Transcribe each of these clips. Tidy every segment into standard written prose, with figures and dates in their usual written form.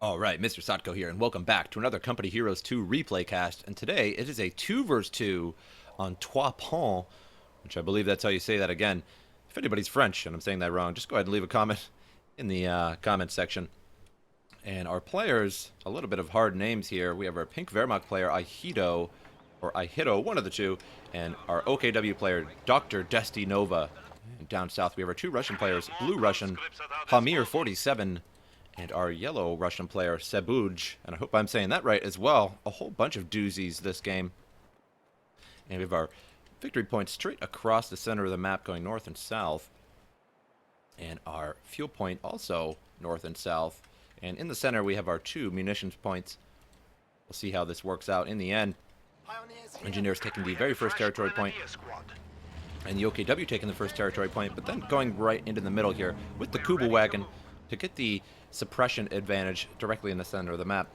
Alright, MrSotko here, and welcome back to another Company Heroes 2 replay cast. And today it is a 2 vs 2 on Trois Pont, which I believe that's how you say that again. If anybody's French and I'm saying that wrong, just go ahead and leave a comment in the comment section. And our players, a little bit of hard names here. We have our pink Wehrmacht player, ihitto, or ihitto, one of the two, and our OKW player, Dr.Destynova. And down south we have our two Russian players, blue Russian, Pamir47, and our yellow Russian player, Sebuj, and I hope I'm saying that right as well. A whole bunch of doozies this game. And we have our victory point straight across the center of the map going north and south. And our fuel point also north and south. And in the center we have our two munitions points. We'll see how this works out in the end. Engineers taking the very first territory point. And the OKW taking the first territory point, but then going right into the middle here with the Kubel wagon to get the suppression advantage directly in the center of the map.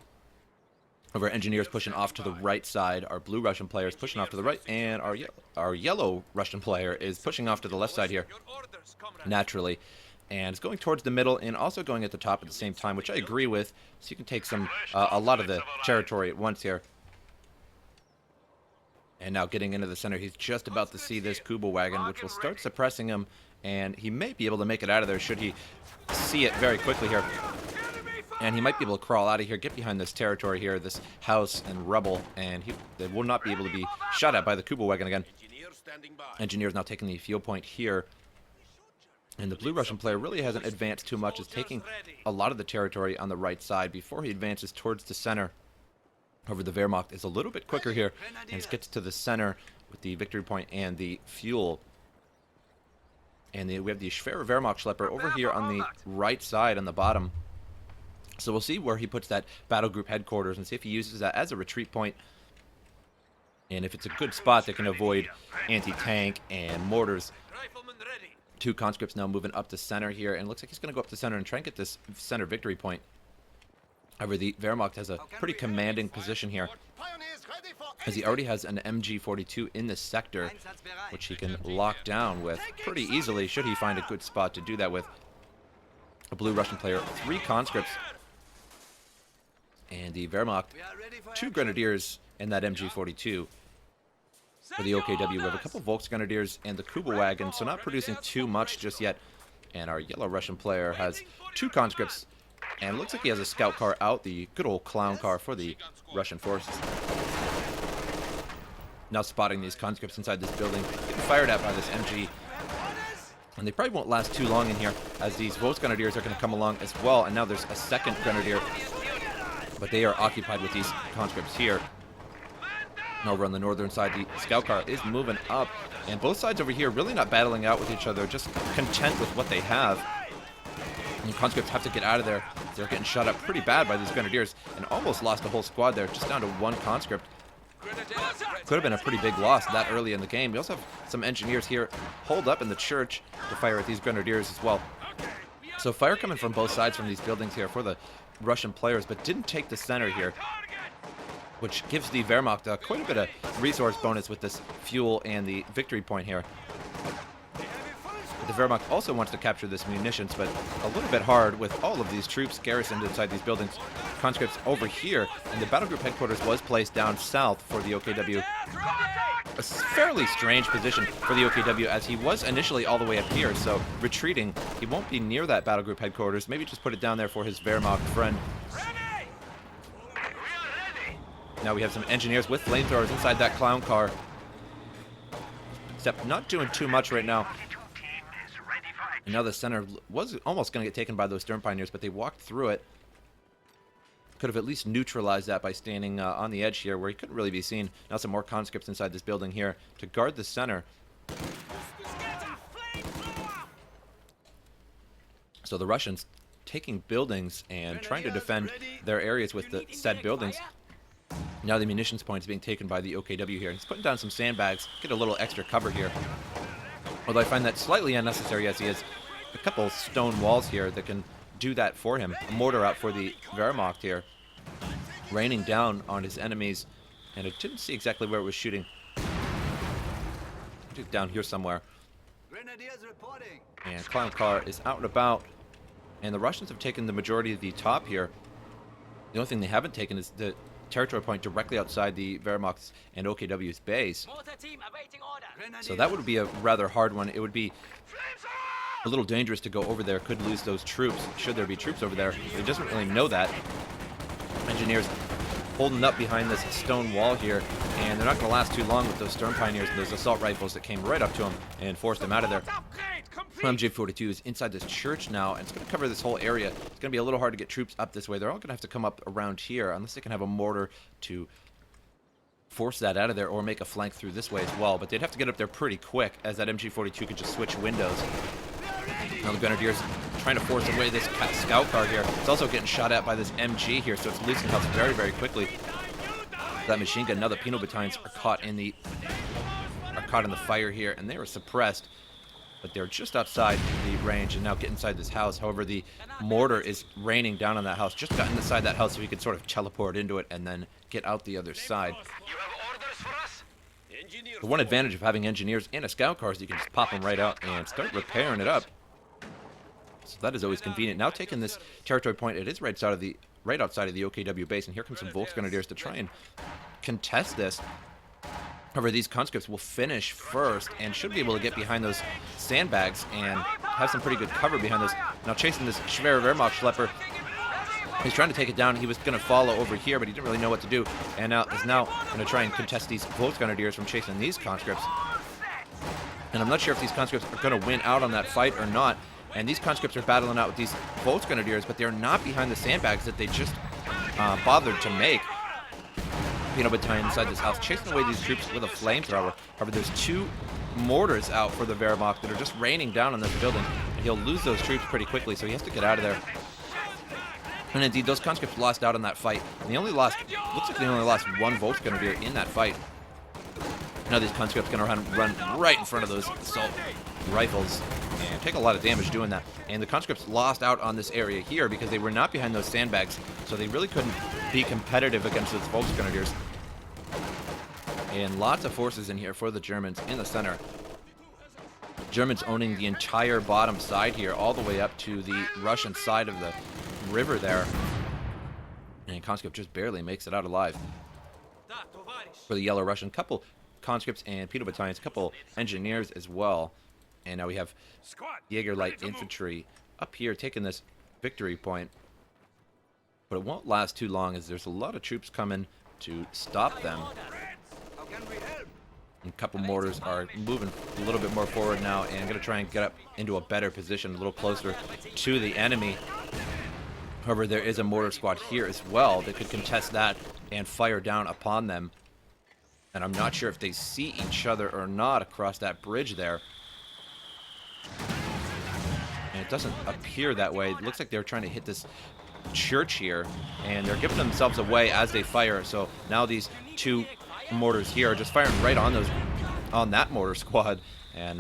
Our engineers pushing off to the right side, our blue Russian player is pushing off to the right, and our yellow Russian player is pushing off to the left side here, naturally. And it's going towards the middle and also going at the top at the same time, which I agree with, so you can take a lot of the territory at once here. And now getting into the center, he's just about to see this Kubel wagon, which will start suppressing him, and he may be able to make it out of there should he see it very quickly here. And he might be able to crawl out of here, get behind this territory here, this house and rubble, and they will not be able to be shot at by the Kubel wagon again. Engineers now taking the fuel point here. And the blue Russian player really hasn't advanced too much, is taking a lot of the territory on the right side before he advances towards the center. However, the Wehrmacht is a little bit quicker here and gets to the center with the victory point and the fuel. And we have the Schwere Wehrmacht Schlepper over here on the right side on the bottom. So we'll see where he puts that battle group headquarters and see if he uses that as a retreat point. And if it's a good spot that can avoid anti-tank and mortars. Two conscripts now moving up to center here, and it looks like he's going to go up to center and try and get this center victory point. However, the Wehrmacht has a pretty commanding position here, as he already has an MG42 in this sector, which he can lock down with pretty easily, should he find a good spot to do that with. A blue Russian player, 3 conscripts, and the Wehrmacht, 2 grenadiers in that MG42. For the OKW, we have a couple Volksgrenadiers and the Kubel wagon, so not producing too much just yet. And our yellow Russian player has 2 conscripts, and looks like he has a scout car out, the good old clown car for the Russian forces. Now spotting these conscripts inside this building, getting fired at by this MG. And they probably won't last too long in here, as these Volksgrenadiers are going to come along as well. And now there's a second grenadier, but they are occupied with these conscripts here. And over on the northern side, the scout car is moving up, and both sides over here really not battling out with each other, just content with what they have. And the conscripts have to get out of there. They're getting shot up pretty bad by these grenadiers, and almost lost a whole squad there, just down to 1 conscript. Could have been a pretty big loss that early in the game. We also have some engineers here holed up in the church to fire at these grenadiers as well. So fire coming from both sides from these buildings here for the Russian players, but didn't take the center here, which gives the Wehrmacht quite a bit of resource bonus with this fuel and the victory point here. The Wehrmacht also wants to capture this munitions, but a little bit hard with all of these troops garrisoned inside these buildings. Conscripts over here, and the battle group headquarters was placed down south for the OKW. A fairly strange position for the OKW, as he was initially all the way up here, so retreating, he won't be near that battle group headquarters. Maybe just put it down there for his Wehrmacht friend. Now we have some engineers with flamethrowers inside that clown car, except not doing too much right now. And now the center was almost going to get taken by those Stern Pioneers, but they walked through it. Could have at least neutralized that by standing on the edge here where he couldn't really be seen. Now some more conscripts inside this building here to guard the center. So the Russians taking buildings and trying to defend their areas with the said buildings. Now the munitions point is being taken by the OKW here. He's putting down some sandbags, get a little extra cover here. Although I find that slightly unnecessary, as he has a couple stone walls here that can do that for him. A mortar out for the Wehrmacht here, raining down on his enemies, and I didn't see exactly where it was shooting. Down here somewhere. And clown car is out and about, and the Russians have taken the majority of the top here. The only thing they haven't taken is the territory point directly outside the Wehrmacht's and OKW's base. So that would be a rather hard one. It would be a little dangerous to go over there. Could lose those troops, should there be troops over there. He doesn't really know that. Engineers holding up behind this stone wall here, and they're not going to last too long with those Storm Pioneers and those assault rifles that came right up to them and forced them out of there. MJ42 is inside this church now, and it's going to cover this whole area. It's going to be a little hard to get troops up this way. They're all going to have to come up around here, unless they can have a mortar to force that out of there or make a flank through this way as well. But they'd have to get up there pretty quick, as that MG42 could just switch windows. Now the Grenadiers trying to force away this scout car here. It's also getting shot at by this MG here, so it's losing health very, very quickly. That machine gun. Now the Penal battalions are caught in the fire here, and they were suppressed. But they're just outside the range and now get inside this house. However, the mortar is raining down on that house. Just got inside that house so he could sort of teleport into it and then get out the other side. The one advantage of having engineers in a scout car is you can just pop them right out and start repairing it up. So that is always convenient. Now taking this territory point, it is right outside of the OKW base, and here comes some Volksgrenadiers to try and contest this. However, these conscripts will finish first and should be able to get behind those sandbags and have some pretty good cover behind those. Now chasing this Schwer Wehrmacht Schlepper. He's trying to take it down. He was going to follow over here, but he didn't really know what to do. And now is going to try and contest these Volksgrenadiers from chasing these conscripts. And I'm not sure if these conscripts are going to win out on that fight or not. And these conscripts are battling out with these Volksgrenadiers, but they're not behind the sandbags that they just bothered to make. Penal battalion inside this house, chasing away these troops with a flamethrower. However, there's two mortars out for the Wehrmacht that are just raining down on this building, and he'll lose those troops pretty quickly, so he has to get out of there. And indeed, those conscripts lost out on that fight. And they only lost, looks like they only lost one Volksgrenadier in that fight. Now these conscripts are going to run right in front of those assault rifles and take a lot of damage doing that. And the conscripts lost out on this area here because they were not behind those sandbags, so they really couldn't be competitive against those Volksgrenadiers. And lots of forces in here for the Germans in the center. Germans owning the entire bottom side here, all the way up to the Russian side of the river there. And conscript just barely makes it out alive. For the Yellow Russian, couple conscripts and Penal battalions, couple engineers as well. And now we have Jaeger Light Infantry up here taking this victory point. But it won't last too long, as there's a lot of troops coming to stop them. And a couple mortars are moving a little bit more forward now and going to try and get up into a better position, a little closer to the enemy. However, there is a mortar squad here as well that could contest that and fire down upon them. And I'm not sure if they see each other or not across that bridge there. And it doesn't appear that way. It looks like they're trying to hit this church here, and they're giving themselves away as they fire. So now these two mortars here are just firing right on that mortar squad, and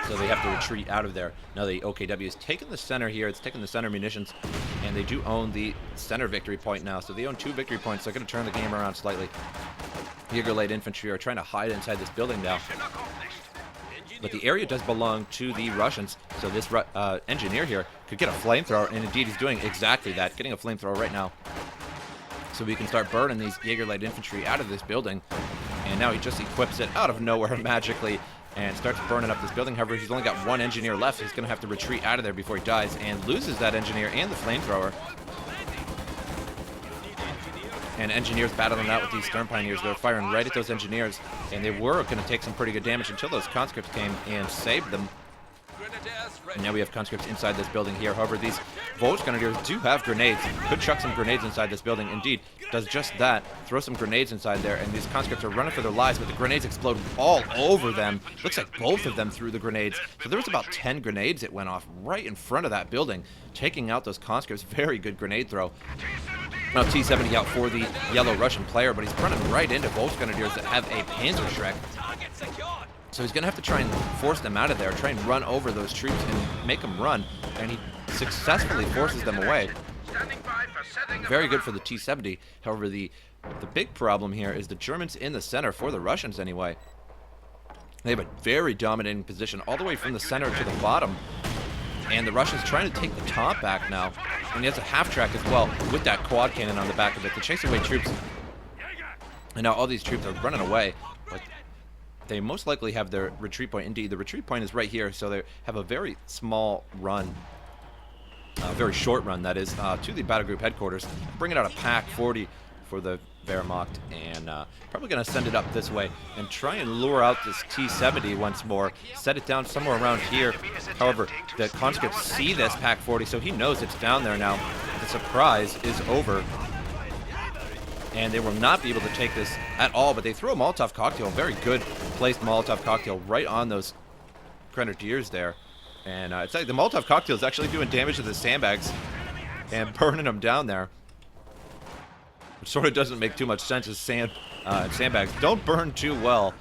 so they have to retreat out of there. Now the OKW is taking the center here. It's taking the center munitions, and they do own the center victory point now. So they own 2 victory points. They're going to turn the game around slightly. Jaeger Light Infantry are trying to hide inside this building now. But the area does belong to the Russians, so this engineer here could get a flamethrower, and indeed he's doing exactly that, getting a flamethrower right now. So we can start burning these Jaeger Light Infantry out of this building. And now he just equips it out of nowhere magically and starts burning up this building. However, he's only got 1 engineer left. He's going to have to retreat out of there before he dies, and loses that engineer and the flamethrower. And engineers battling out with these Storm Pioneers. They're firing right at those engineers, and they were going to take some pretty good damage until those conscripts came and saved them. And now we have conscripts inside this building here. However, these Volksgrenadiers do have grenades. Could chuck some grenades inside this building. Indeed, does just that. Throw some grenades inside there, and these conscripts are running for their lives, but the grenades explode all over them. Looks like both of them threw the grenades. So there was about 10 grenades that went off right in front of that building, taking out those conscripts. Very good grenade throw. Now T-70 out for the Yellow Russian player, but he's running right into Volksgrenadiers that have a Panzerschreck. So he's going to have to try and force them out of there, try and run over those troops and make them run, and he successfully forces them away. Very good for the T-70. However, the big problem here is the Germans in the center, for the Russians anyway. They have a very dominating position all the way from the center to the bottom. and the Russians trying to take the top back now. And he has a half-track as well with that quad cannon on the back of it to chase away troops. And now all these troops are running away, but they most likely have their retreat point. Indeed, the retreat point is right here, so they have a very small run, a very short run, that is, to the battle group headquarters, bringing out a Pack 40 for the Wehrmacht, and probably going to send it up this way and try and lure out this T-70 once more, set it down somewhere around here. However, the conscripts see this Pack 40, so he knows it's down there now. The surprise is over, and they will not be able to take this at all, but they throw a Molotov cocktail, a very good placed Molotov cocktail right on those grenadiers there. And it's like the Molotov cocktail is actually doing damage to the sandbags and burning them down there. Which sort of doesn't make too much sense, as sandbags don't burn too well.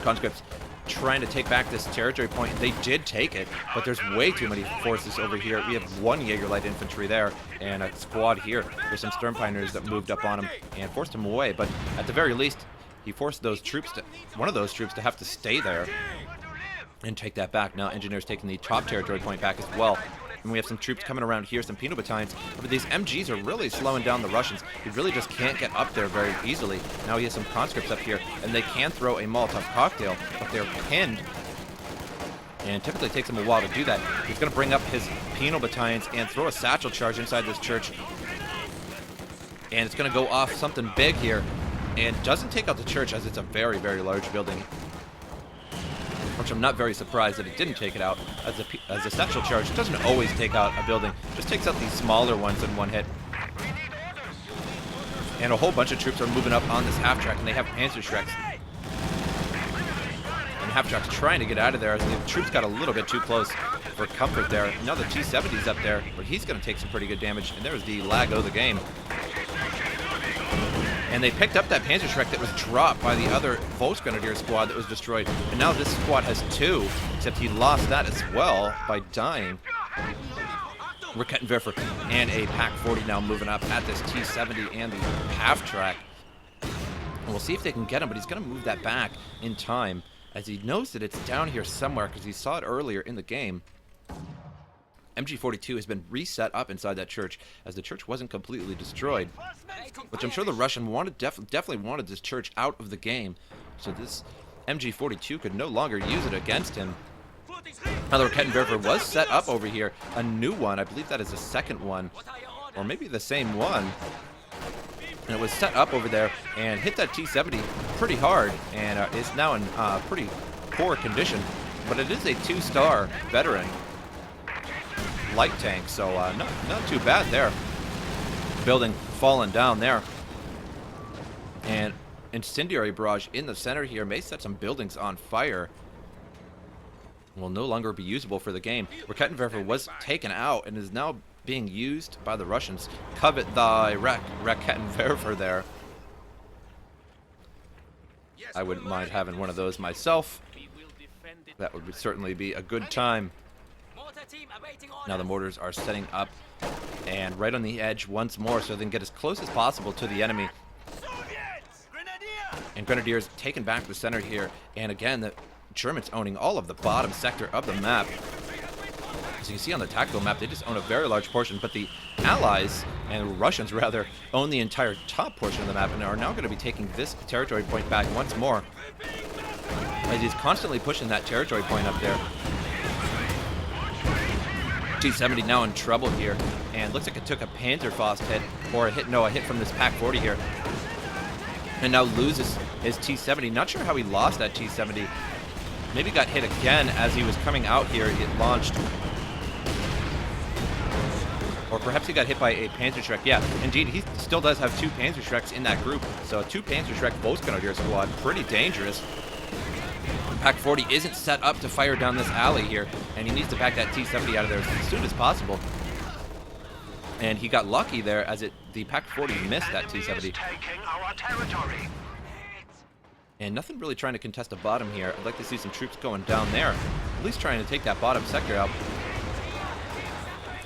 Conscripts trying to take back this territory point. They did take it, but there's way too many forces over here. We have one Jaeger light infantry there and a squad here. There's some Sturmpioneers that moved up on him and forced him away, but at the very least, he forced those troops to, one of those troops to have to stay there and take that back. Now Engineers taking the top territory point back as well. And we have some troops coming around here, some Pinot battalions. But these MGs are really slowing down the Russians. He really just can't get up there very easily. Now he has some conscripts up here, and they can throw a Molotov cocktail, but they're pinned. And typically it takes him a while to do that. He's going to bring up his Pinot battalions and throw a satchel charge inside this church. And it's going to go off something big here. And doesn't take out the church, as it's a very, very large building. Which I'm not very surprised that it didn't take it out, as a satchel charge doesn't always take out a building, just takes out these smaller ones in one hit. And a whole bunch of troops are moving up on this half-track, and they have Panzerschrecks. And half-track's trying to get out of there, as the troops got a little bit too close for comfort there. Now the T-70's up there, but he's going to take some pretty good damage, and there's the lag of the game. And they picked up that Panzerschreck that was dropped by the other Volksgrenadier squad that was destroyed. And now this squad has two, except he lost that as well by dying. Rakettenwerfer and a Pack 40 now moving up at this T-70 and the half-track. And we'll see if they can get him, but he's going to move that back in time, as he knows that it's down here somewhere, because he saw it earlier in the game. MG42 has been reset up inside that church, as the church wasn't completely destroyed, which I'm sure the Russian definitely wanted this church out of the game, so this MG42 could no longer use it against him. Now the Rakettenwerfer was set up over here, a new one. I believe that is the second one, or maybe the same one. And it was set up over there and hit that T-70 pretty hard, and is now in pretty poor condition, but it is a 2-star veteran light tank, so not too bad there. Building falling down there, and incendiary barrage in the center here may set some buildings on fire. Will no longer be usable for the game. Rakettenwerfer was taken out and is now being used by the Russians. Covet thy Rakettenwerfer there. I wouldn't mind having one of those myself. That would certainly be a good time. Now the mortars are setting up and right on the edge once more, so they can get as close as possible to the enemy. And Grenadiers taking back the center here, and again the Germans owning all of the bottom sector of the map. As you can see on the tactical map, they just own a very large portion, but the Allies, and Russians rather, own the entire top portion of the map and are now going to be taking this territory point back once more, as he's constantly pushing that territory point up there. T-70 now in trouble here, and looks like it took a Panzerfaust hit, or a hit from this Pack 40 here, and now loses his T-70. Not sure how he lost that T-70. Maybe got hit again as he was coming out here. It launched, or perhaps he got hit by a Panzerschreck. Yeah, indeed, he still does have 2 Panzerschrecks in that group, so 2 Panzerschreck Volksgrenadier squad, pretty dangerous. Pack 40 isn't set up to fire down this alley here, and he needs to back that T-70 out of there as soon as possible. And he got lucky there, as the Pack 40 missed that T-70. And nothing really trying to contest the bottom here. I'd like to see some troops going down there, at least trying to take that bottom sector out.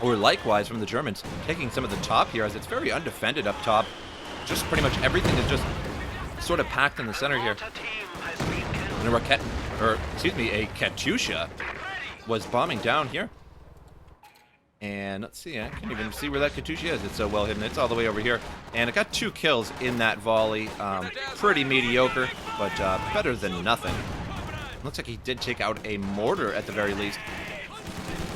Or likewise from the Germans, taking some of the top here, as it's very undefended up top. Just pretty much everything is just sort of packed in the center here. And a Katyusha was bombing down here. And let's see, I can't even see where that Katyusha is. It's so well hidden. It's all the way over here. And it got 2 kills in that volley. Pretty mediocre, but better than nothing. Looks like he did take out a mortar at the very least.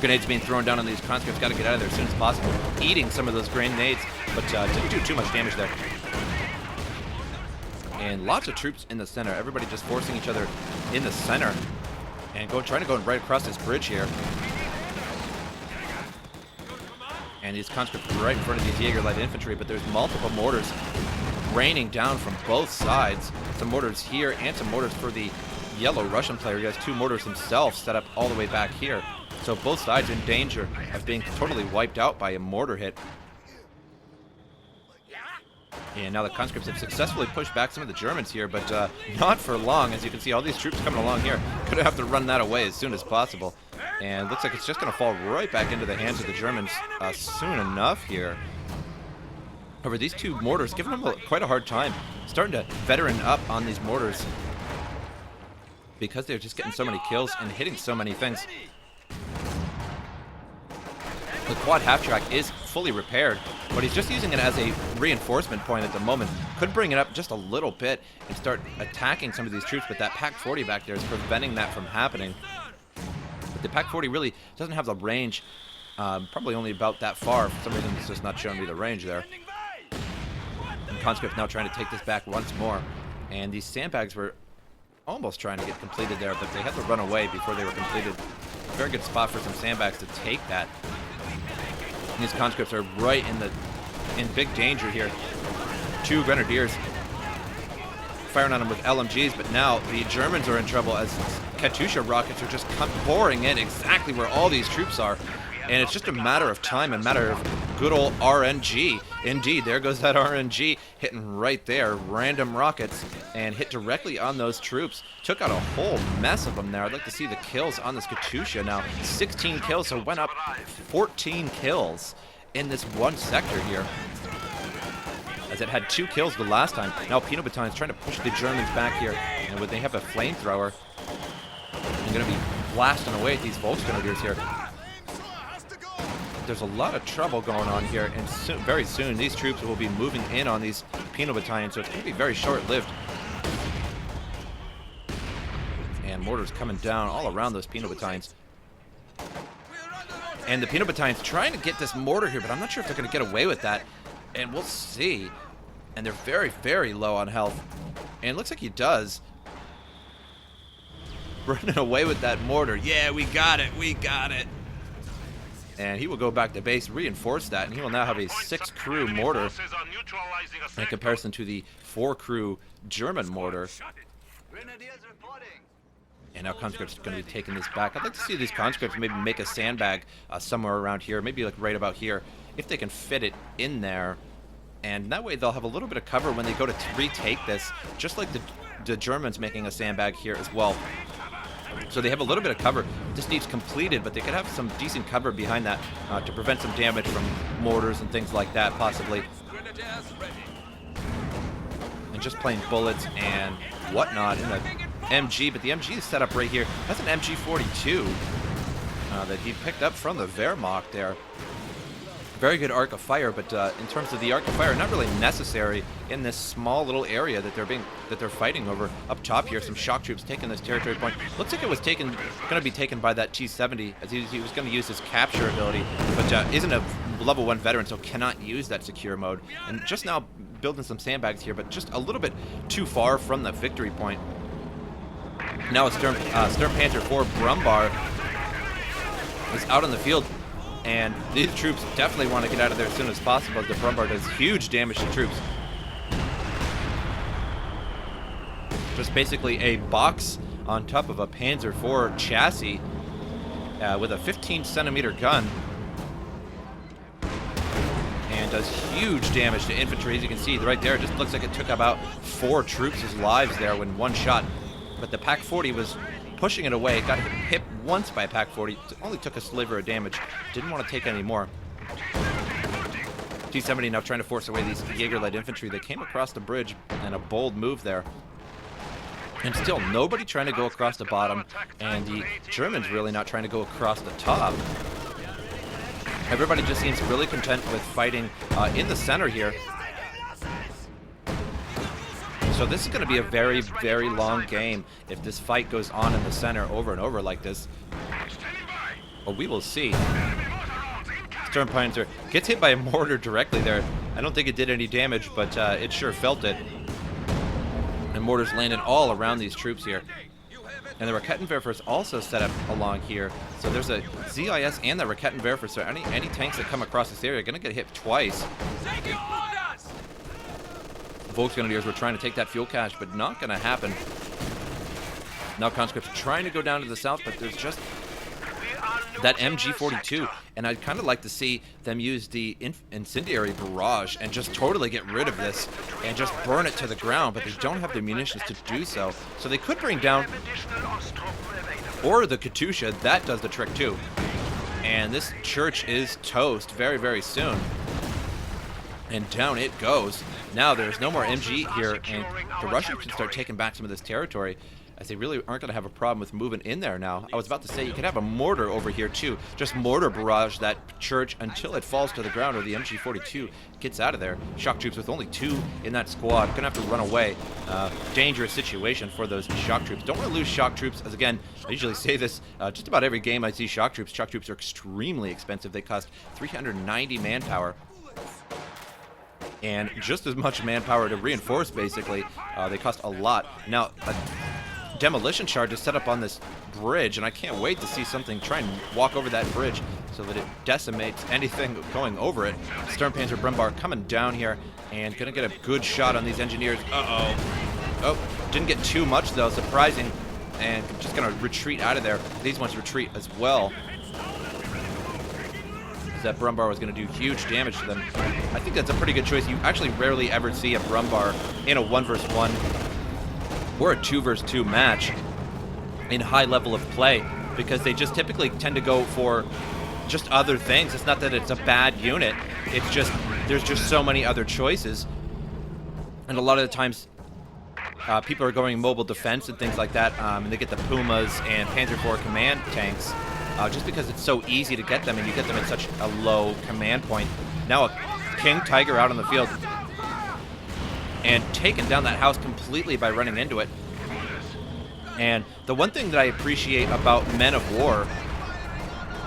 Grenades being thrown down on these conscripts. Got to get out of there as soon as possible. Eating some of those grenades, but didn't do too much damage there. And lots of troops in the center. Everybody just forcing each other in the center. And trying to go right across this bridge here. And these conscripts right in front of these Jaeger light infantry, but there's multiple mortars raining down from both sides. Some mortars here and some mortars for the yellow Russian player. He has 2 mortars himself set up all the way back here. So both sides in danger of being totally wiped out by a mortar hit. And now the conscripts have successfully pushed back some of the Germans here, but not for long. As you can see, all these troops coming along here. Gonna have to run that away as soon as possible. And looks like it's just gonna fall right back into the hands of the Germans soon enough here. However, these 2 mortars giving them quite a hard time. Starting to veteran up on these mortars because they're just getting so many kills and hitting so many things. The quad half-track is fully repaired, but he's just using it as a reinforcement point at the moment. Could bring it up just a little bit and start attacking some of these troops, but that Pak-40 back there is preventing that from happening. But the Pak-40 really doesn't have the range, probably only about that far. For some reason, it's just not showing me the range there. And conscripts now trying to take this back once more. And these sandbags were almost trying to get completed there, but they had to run away before they were completed. A very good spot for some sandbags to take that. And these conscripts are right in big danger here. 2 grenadiers firing on them with LMGs, but now the Germans are in trouble as Katyusha rockets are just pouring in exactly where all these troops are. And it's just a matter of time, a matter of good old RNG. Indeed, there goes that RNG hitting right there. Random rockets and hit directly on those troops. Took out a whole mess of them there. I'd like to see the kills on this Katyusha now. 16 kills, so went up 14 kills in this one sector here. As it had 2 kills the last time. Now Pino Battalion's trying to push the Germans back here. And when they have a flamethrower, they're going to be blasting away at these Volksgrenadiers here. There's a lot of trouble going on here, and very soon these troops will be moving in on these Pino battalions, so it's going to be very short-lived. And mortars coming down all around those Pino battalions. And the Pino battalion's trying to get this mortar here, but I'm not sure if they're going to get away with that. And we'll see. And they're very, very low on health. And it looks like he does. Running away with that mortar. Yeah, we got it. We got it. And he will go back to base, reinforce that, and he will now have a 6-crew mortar in comparison to the 4-crew German mortar. And now conscripts are going to be taking this back. I'd like to see these conscripts maybe make a sandbag somewhere around here, maybe like right about here, if they can fit it in there. And that way they'll have a little bit of cover when they go to retake this, just like the Germans making a sandbag here as well. So they have a little bit of cover. This needs completed, but they could have some decent cover behind that to prevent some damage from mortars and things like that, possibly. And just plain bullets and whatnot in the MG, but the MG is set up right here. That's an MG42 that he picked up from the Wehrmacht there. Very good arc of fire, but in terms of the arc of fire, not really necessary in this small little area that they're fighting over. Up top here, some shock troops taking this territory point. Looks like it was going to be taken by that T-70, as he was going to use his capture ability, but isn't a level 1 veteran, so cannot use that secure mode. And just now building some sandbags here, but just a little bit too far from the victory point. Now a Sturm Panzer IV Brumbar is out on the field. And these troops definitely want to get out of there as soon as possible, as the Brumbar does huge damage to troops. Just basically a box on top of a Panzer IV chassis with a 15-centimeter gun. And does huge damage to infantry. As you can see right there, it just looks like it took about 4 troops' lives there in one shot. But the Pak-40 was pushing it away. It got hit once by a Pak-40. Only took a sliver of damage. Didn't want to take any more. T-70 now trying to force away these Jaeger light infantry. They came across the bridge, and a bold move there. And still, nobody trying to go across the bottom, and the Germans really not trying to go across the top. Everybody just seems really content with fighting in the center here. So this is going to be a very, very long game if this fight goes on in the center over and over like this. Well, we will see. Sturmpanzer gets hit by a mortar directly there. I don't think it did any damage, but it sure felt it. And mortars landed all around these troops here. And the Raketenwerfer is also set up along here. So there's a ZIS and the Raketenwerfer. So any tanks that come across this area are going to get hit twice. Volksgrenadiers were trying to take that fuel cache, but not going to happen. Now conscripts trying to go down to the south, but there's just that MG42, and I'd kind of like to see them use the incendiary barrage and just totally get rid of this and just burn it to the ground, but they don't have the munitions to do so. So they could bring down, or the Katusha, that does the trick too. And this church is toast very, very soon. And down it goes. Now there's no more MG here, and the Russians can start taking back some of this territory, as they really aren't going to have a problem with moving in there now. I was about to say you could have a mortar over here too. Just mortar barrage that church until it falls to the ground or the MG42 gets out of there. Shock troops with only 2 in that squad. Going to have to run away. Dangerous situation for those shock troops. Don't want to lose shock troops, as again, I usually say this just about every game I see shock troops. Shock troops are extremely expensive. They cost 390 manpower. And just as much manpower to reinforce, basically. They cost a lot. Now, demolition charge is set up on this bridge, and I can't wait to see something try and walk over that bridge so that it decimates anything going over it. Sturmpanzer Brummbär coming down here and gonna get a good shot on these engineers. Oh, didn't get too much though, surprising, and just gonna retreat out of there. These ones retreat as well. That Brummbär was going to do huge damage to them. I think that's a pretty good choice. You actually rarely ever see a Brummbär in a 1v1 or a 2v2 match in high level of play, because they just typically tend to go for just other things. It's not that it's a bad unit, it's just there's just so many other choices, and a lot of the times people are going mobile defense and things like that, and they get the Pumas and Panzer IV command tanks just because it's so easy to get them, and you get them at such a low command point. Now a King Tiger out on the field and taking down that house completely by running into it. And the one thing that I appreciate about Men of War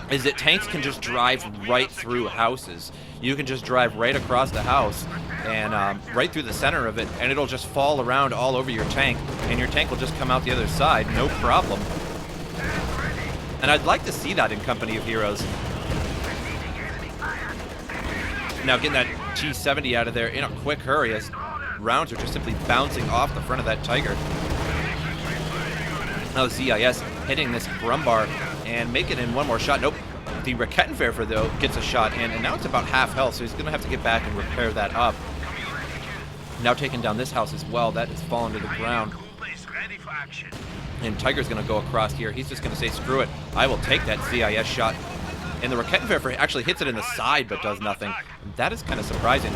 is that tanks can just drive right through houses. You can just drive right across the house and right through the center of it, and it'll just fall around all over your tank, and your tank will just come out the other side, no problem. And I'd like to see that in Company of Heroes. Now getting that T-70 out of there in a quick hurry, as rounds are just simply bouncing off the front of that Tiger. Now ZIS hitting this Brummbär and make it in one more shot. Nope. The Raketenwerfer, though, gets a shot in, and now it's about half health, so he's going to have to get back and repair that up. Now taking down this house as well. That is fallen to the ground. And Tiger's going to go across here. He's just going to say, screw it. I will take that ZIS shot. And the Raketenwerfer actually hits it in the side, but does nothing. That is kind of surprising.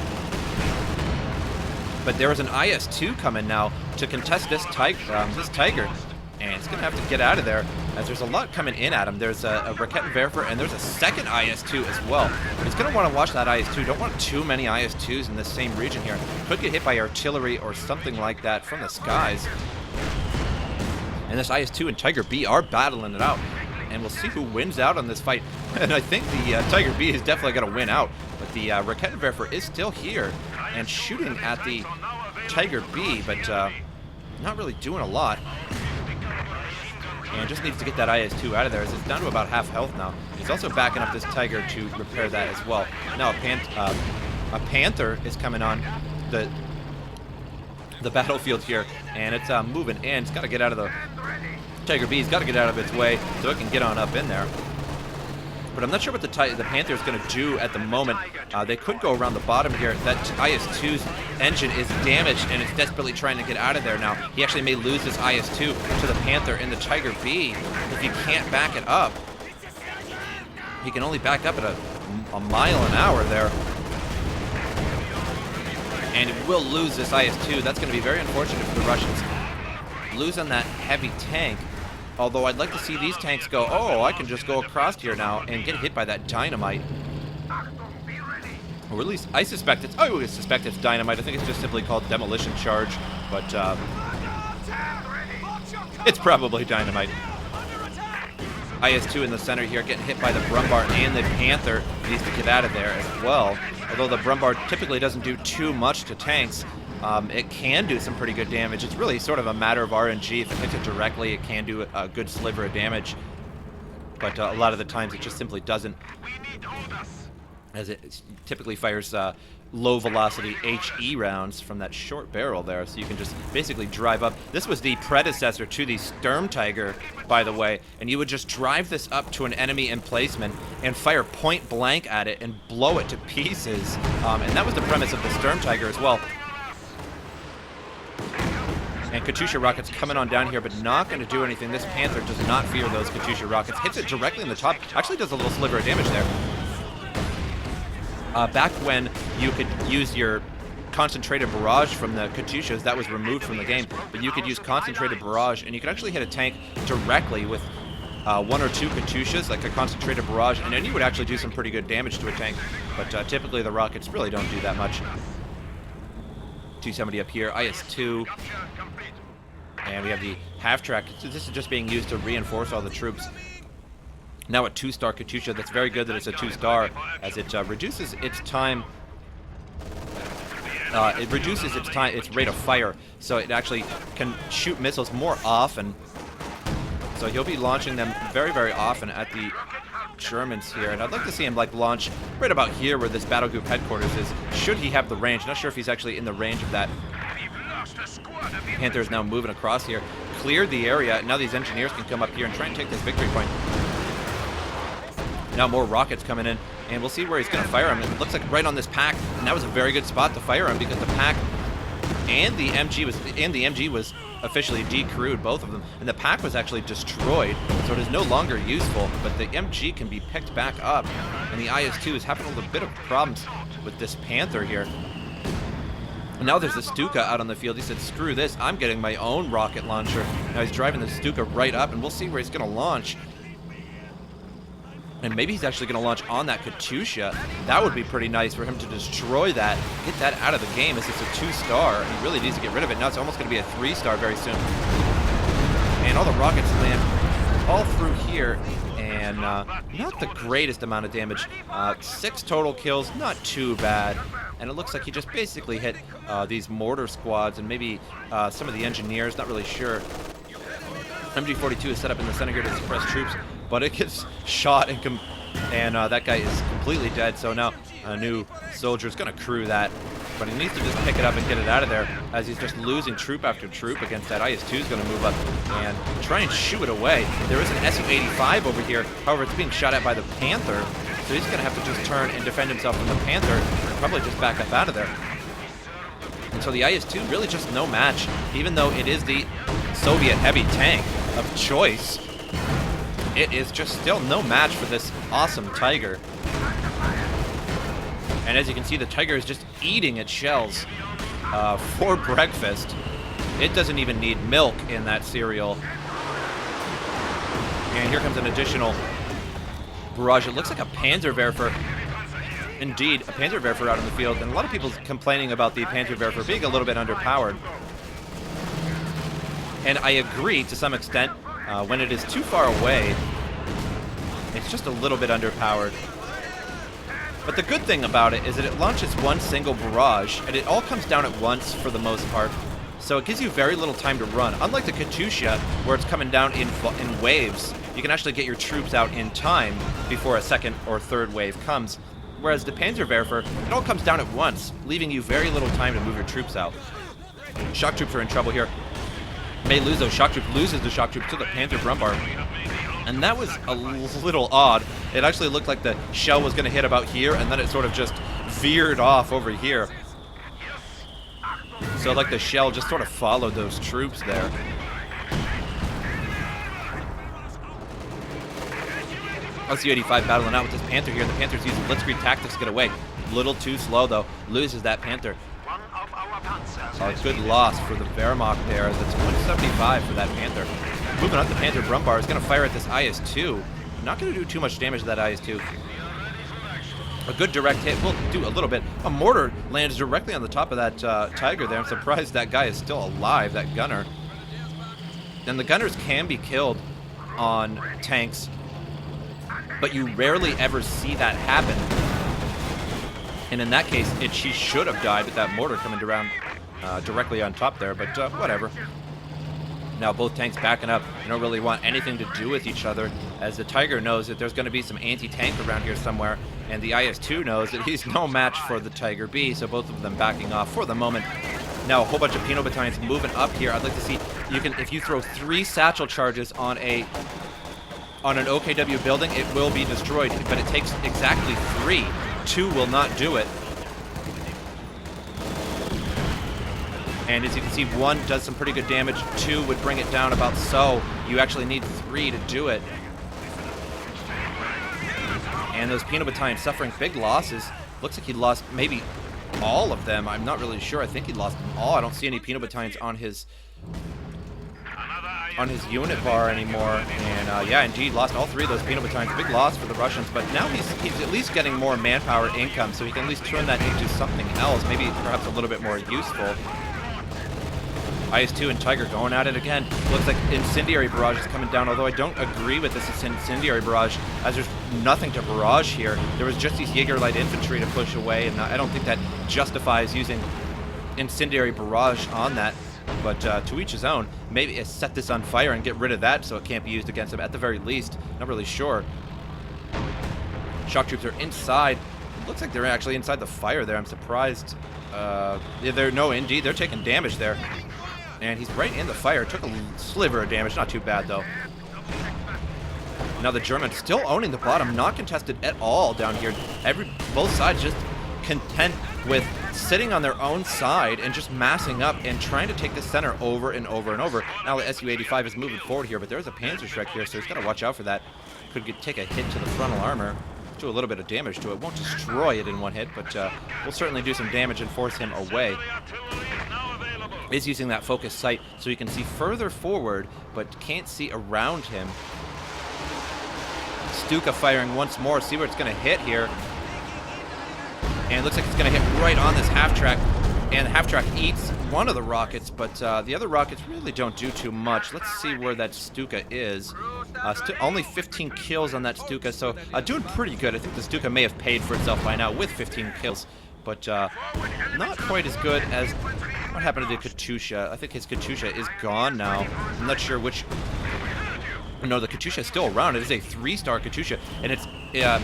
But there is an IS-2 coming now to contest this Tiger. And it's going to have to get out of there, as there's a lot coming in at him. There's a Raketenwerfer, and there's a second IS-2 as well. He's going to want to watch that IS-2. Don't want too many IS-2s in the same region here. Could get hit by artillery or something like that from the skies. And this IS-2 and Tiger B are battling it out. And we'll see who wins out on this fight. And I think the Tiger B is definitely going to win out. But the Raketenwerfer is still here and shooting at the Tiger B, but not really doing a lot. And just needs to get that IS-2 out of there, as it's down to about half health now. He's also backing up this Tiger to repair that as well. Now a Panther is coming on the battlefield here, and it's moving in. It's got to get out of the Tiger B's got to get out of its way so it can get on up in there. But I'm not sure what the Panther is going to do at the moment. They could go around the bottom here. That IS-2's engine is damaged, and it's desperately trying to get out of there now. He actually may lose this IS-2 to the Panther and the Tiger B if he can't back it up. He can only back up at a mile an hour there. And it will lose this IS-2. That's going to be very unfortunate for the Russians. losing that heavy tank. Although I'd like to see these tanks go, oh, I can just go across here now and get hit by that dynamite. Or at least I suspect it's dynamite. I think it's just simply called demolition charge, but it's probably dynamite. IS-2 in the center here getting hit by the Brumbar, and the Panther needs to get out of there as well. Although the Brumbar typically doesn't do too much to tanks, it can do some pretty good damage. It's really sort of a matter of RNG. If it hits it directly, it can do a good sliver of damage. But a lot of the times it just simply doesn't, as it typically fires low velocity HE rounds from that short barrel there, so you can just basically drive up. This was the predecessor to the Sturmtiger, by the way, and you would just drive this up to an enemy emplacement and fire point blank at it and blow it to pieces. And that was the premise of the Sturmtiger as well. And Katyusha rockets coming on down here, but not going to do anything. This Panther does not fear those Katyusha rockets. Hits it directly in the top. Actually does a little sliver of damage there. Back when you could use your concentrated barrage from the Katyushas, that was removed from the game, but you could use concentrated barrage, and you could actually hit a tank directly with 1 or 2 Katyushas, like a concentrated barrage, and then you would actually do some pretty good damage to a tank. But typically the rockets really don't do that much. 270 up here, IS-2, and we have the half-track. So this is just being used to reinforce all the troops. Now a 2-star Katyusha. That's very good that it's a 2-star, as it reduces its time. Its rate of fire, so it actually can shoot missiles more often. So he'll be launching them very, very often at the Germans here, and I'd like to see him like launch right about here where this battle group headquarters is, should he have the range. Not sure if he's actually in the range of that. Panther is now moving across here, cleared the area. Now these engineers can come up here and try and take this victory point. Now more rockets coming in, and we'll see where he's going to fire him. It looks like right on this pack, and that was a very good spot to fire him because the pack and the MG was officially decrewed, both of them, and the pack was actually destroyed, so it is no longer useful. But the MG can be picked back up, and the IS-2 is having a little bit of problems with this Panther here. And now there's a Stuka out on the field. He said, screw this, I'm getting my own rocket launcher. Now he's driving the Stuka right up, and we'll see where he's going to launch. And maybe he's actually going to launch on that Katyusha. That would be pretty nice for him to destroy that, get that out of the game, as it's a 2-star. He really needs to get rid of it. Now it's almost going to be a 3-star very soon. And all the rockets land all through here, and not the greatest amount of damage. 6 total kills, not too bad. And it looks like he just basically hit these mortar squads and maybe some of the engineers, not really sure. MG42 is set up in the center here to suppress troops, but it gets shot, and that guy is completely dead. So now a new soldier is going to crew that, but he needs to just pick it up and get it out of there, as he's just losing troop after troop against that. IS-2 is going to move up and try and shoo it away. There is an Su-85 over here. However, it's being shot at by the Panther, so he's going to have to just turn and defend himself from the Panther, and probably just back up out of there. And so the IS-2 really just no match, even though it is the Soviet heavy tank of choice. It is just still no match for this awesome Tiger. And as you can see, the Tiger is just eating its shells for breakfast. It doesn't even need milk in that cereal. And here comes an additional barrage. It looks like a Panzerwerfer. Indeed, a Panzerwerfer out in the field. And a lot of people complaining about the Panzerwerfer being a little bit underpowered. And I agree to some extent. When it is too far away, it's just a little bit underpowered. But the good thing about it is that it launches one single barrage, and it all comes down at once for the most part. So it gives you very little time to run. Unlike the Katyusha, where it's coming down in waves, you can actually get your troops out in time before a second or third wave comes. Whereas the Panzerwerfer, it all comes down at once, leaving you very little time to move your troops out. Shock troops are in trouble here. May lose those shock troops, loses the shock troops to the Panther Brumbar. And that was a little odd. It actually looked like the shell was going to hit about here, and then it sort of just veered off over here. So like the shell just sort of followed those troops there. Su-85 battling out with this Panther here, and the Panther's using blitzkrieg tactics to get away. Little too slow though, loses that Panther. One of our panzers A good loss for the Wehrmacht there. That's 175 for that Panther. Moving up, the Panther Brumbar is going to fire at this IS-2. Not going to do too much damage to that IS-2. A good direct hit will do a little bit. A mortar lands directly on the top of that Tiger there. I'm surprised that guy is still alive, that gunner. And the gunners can be killed on tanks, but you rarely ever see that happen. And in that case, she should have died with that mortar coming around directly on top there, but whatever. Now both tanks backing up. They don't really want anything to do with each other, as the Tiger knows that there's going to be some anti-tank around here somewhere, and the IS-2 knows that he's no match for the Tiger B, so both of them backing off for the moment. Now a whole bunch of Pinot battalions moving up here. I'd like to see, if you throw 3 satchel charges on an OKW building, it will be destroyed, but it takes exactly 3. 2 will not do it. And as you can see, 1 does some pretty good damage, 2 would bring it down about so. You actually need 3 to do it. And those Pinot battalions suffering big losses. Looks like he lost maybe all of them. I'm not really sure. I think he lost them all. I don't see any Pinot battalions on his unit bar anymore. And yeah, indeed, lost all 3 of those Pinot battalions. Big loss for the Russians, but now he's at least getting more manpower income, so he can at least turn that into something else, maybe perhaps a little bit more useful. IS-2 and Tiger going at it again. Looks like incendiary barrage is coming down, although I don't agree with this incendiary barrage, as there's nothing to barrage here. There was just these Jaeger light infantry to push away, and I don't think that justifies using incendiary barrage on that. But to each his own. Maybe set this on fire and get rid of that so it can't be used against him at the very least. Not really sure. Shock troops are inside. Looks like they're actually inside the fire there. I'm surprised. No, indeed, they're taking damage there. And he's right in the fire. Took a sliver of damage. Not too bad, though. Now the Germans still owning the bottom. Not contested at all down here. Both sides just content with sitting on their own side and just massing up and trying to take the center over and over and over. Now the Su-85 is moving forward here, but there's a Panzerschreck here, so he's got to watch out for that. Could take a hit to the frontal armor. Do a little bit of damage to it. Won't destroy it in one hit, but will certainly do some damage and force him away. Is using that focus sight so he can see further forward, but can't see around him. Stuka firing once more. See where it's going to hit here. And it looks like it's going to hit right on this half-track. And the half-track eats one of the rockets, but the other rockets really don't do too much. Let's see where that Stuka is. Only 15 kills on that Stuka, so doing pretty good. I think the Stuka may have paid for itself by now with 15 kills, but not quite as good as what happened to the Katyusha. I think his Katyusha is gone now. I'm not sure which. No, the Katyusha is still around. It is a 3-star Katyusha, and its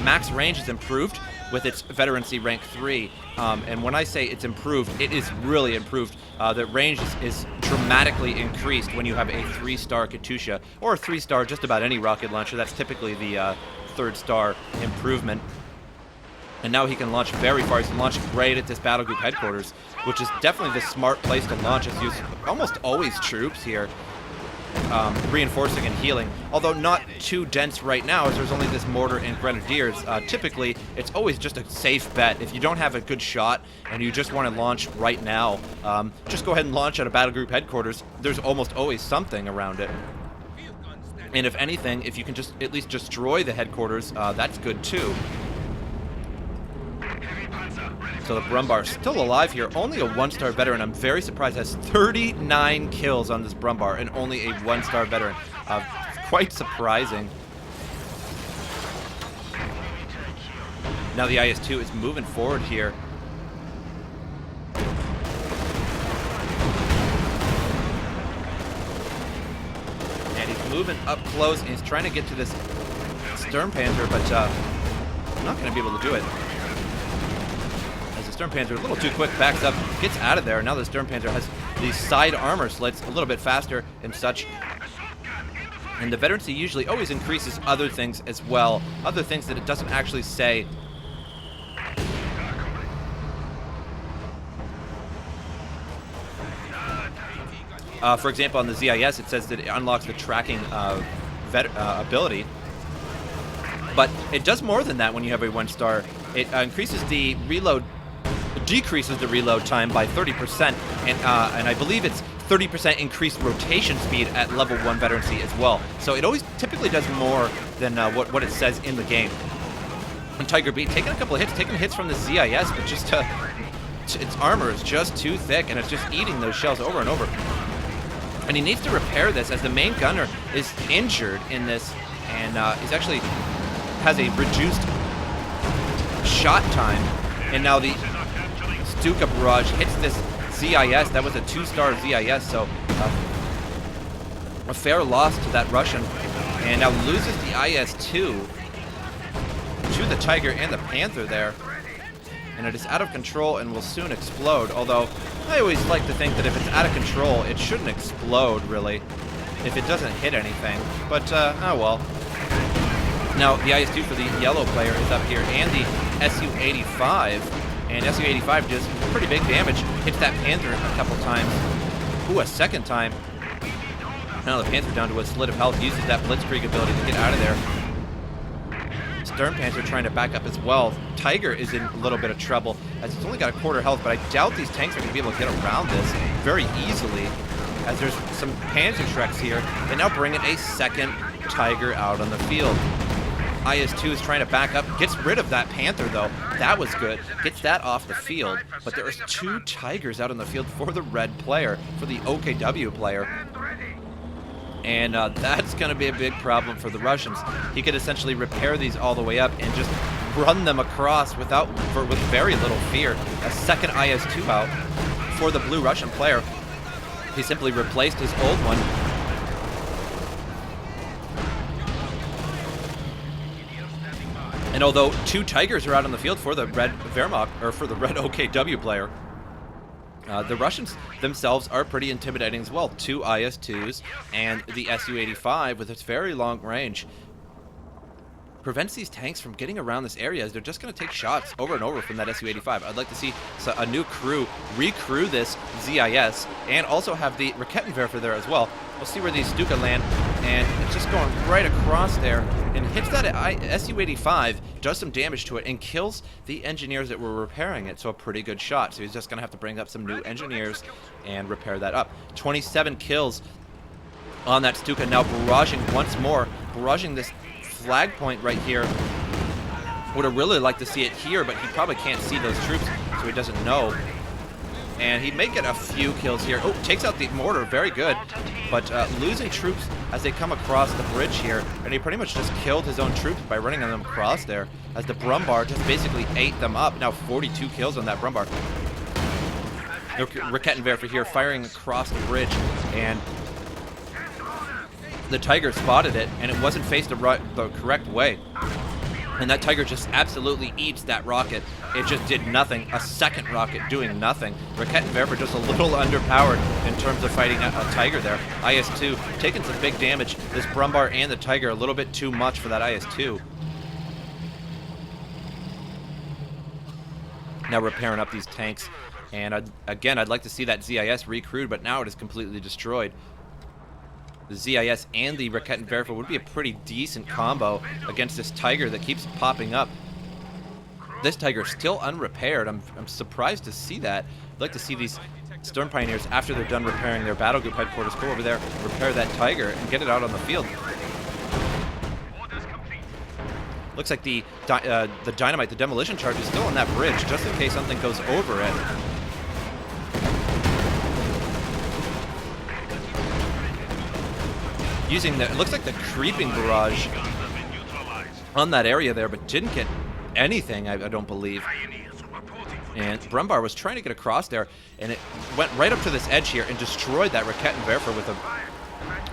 max range is improved with its veterancy rank 3. And when I say it's improved, it is really improved. The range is dramatically increased when you have a 3-star Katyusha, or a 3-star just about any rocket launcher. That's typically the 3rd-star improvement. And now he can launch very far. He can launch right at this battle group headquarters, which is definitely the smart place to launch. It's used almost always troops here. Reinforcing and healing, although not too dense right now, as there's only this mortar and grenadiers. Typically, it's always just a safe bet. If you don't have a good shot and you just want to launch right now, just go ahead and launch at a battle group headquarters. There's almost always something around it. And if anything, if you can just at least destroy the headquarters, that's good too. So the Brumbar still alive here, only a 1-star veteran. I'm very surprised. Has 39 kills on this Brumbar and only a 1-star veteran. Quite surprising. Now the IS-2 is moving forward here. And he's moving up close, and he's trying to get to this Sturmpanzer, but not going to be able to do it. Sturmpanzer a little too quick, backs up, gets out of there. Now the Sturmpanzer has these side armor slits a little bit faster and such. And the veterancy usually always increases other things as well, other things that it doesn't actually say. For example, on the ZIS, it says that it unlocks the tracking ability. But it does more than that when you have a 1-star. It increases the reload decreases the reload time by 30%, and I believe it's 30% increased rotation speed at level 1 veterancy as well. So it always typically does more than what it says in the game. And Tiger B taking a couple of hits, taking hits from the ZIS, but just its armor is just too thick, and it's just eating those shells over and over. And he needs to repair this, as the main gunner is injured in this, and he's actually has a reduced shot time. And now the Stuka barrage hits this ZIS. That was a 2-star ZIS, so a fair loss to that Russian. And now loses the IS-2 to the Tiger and the Panther there. And it is out of control and will soon explode, although I always like to think that if it's out of control, it shouldn't explode, really, if it doesn't hit anything. But, oh well. Now, the IS-2 for the yellow player is up here, and the Su-85. And Su-85 does pretty big damage. Hits that Panther a couple times. Ooh, a second time. Now the Panther down to a slit of health, uses that Blitzkrieg ability to get out of there. Stern Panther trying to back up as well. Tiger is in a little bit of trouble, as it's only got a quarter health, but I doubt these tanks are going to be able to get around this very easily, as there's some Panzer Shreks here. They now bring in a second Tiger out on the field. IS-2 is trying to back up, gets rid of that Panther though. That was good, gets that off the field, but there's 2 Tigers out on the field for the red player, for the OKW player. And that's going to be a big problem for the Russians. He could essentially repair these all the way up and just run them across with very little fear. A second IS-2 out for the blue Russian player. He simply replaced his old one. And although 2 Tigers are out on the field for the red Wehrmacht, or for the red OKW player, the Russians themselves are pretty intimidating as well. 2 IS-2s and the Su-85 with its very long range prevents these tanks from getting around this area, as they're just going to take shots over and over from that Su-85. I'd like to see a new crew recrew this ZIS and also have the Rakettenwerfer there as well. We'll see where these Stuka land, and it's just going right across there and hits that Su-85, does some damage to it, and kills the engineers that were repairing it. So a pretty good shot. So he's just going to have to bring up some new engineers and repair that up. 27 kills on that Stuka, now barraging once more, barraging this flag point right here. Would have really liked to see it here, but he probably can't see those troops, so he doesn't know. And he may get a few kills here. Oh, takes out the mortar, very good. But losing troops as they come across the bridge here, and he pretty much just killed his own troops by running them across there, as the Brumbar just basically ate them up. Now 42 kills on that Brumbar. Rakettenwerfer here firing across the bridge, and the Tiger spotted it, and it wasn't faced the correct way. And that Tiger just absolutely eats that rocket. It just did nothing. A second rocket doing nothing. Rakettenwerfer just a little underpowered in terms of fighting a Tiger there. IS-2 taking some big damage. This Brumbar and the Tiger a little bit too much for that IS-2. Now repairing up these tanks. And again, I'd like to see that ZIS recrewed, but now it is completely destroyed. The ZIS and the Rakettenwerfer would be a pretty decent combo against this Tiger that keeps popping up. This Tiger still unrepaired. I'm surprised to see that. I'd like to see these Stern Pioneers, after they're done repairing their battle group headquarters, go over there, repair that Tiger, and get it out on the field. Looks like the dynamite, the demolition charge, is still on that bridge, just in case something goes over it. Using the, it looks like the creeping barrage on that area there, but didn't get anything, I don't believe. And Brumbar was trying to get across there, and it went right up to this edge here and destroyed that Rakettenwerfer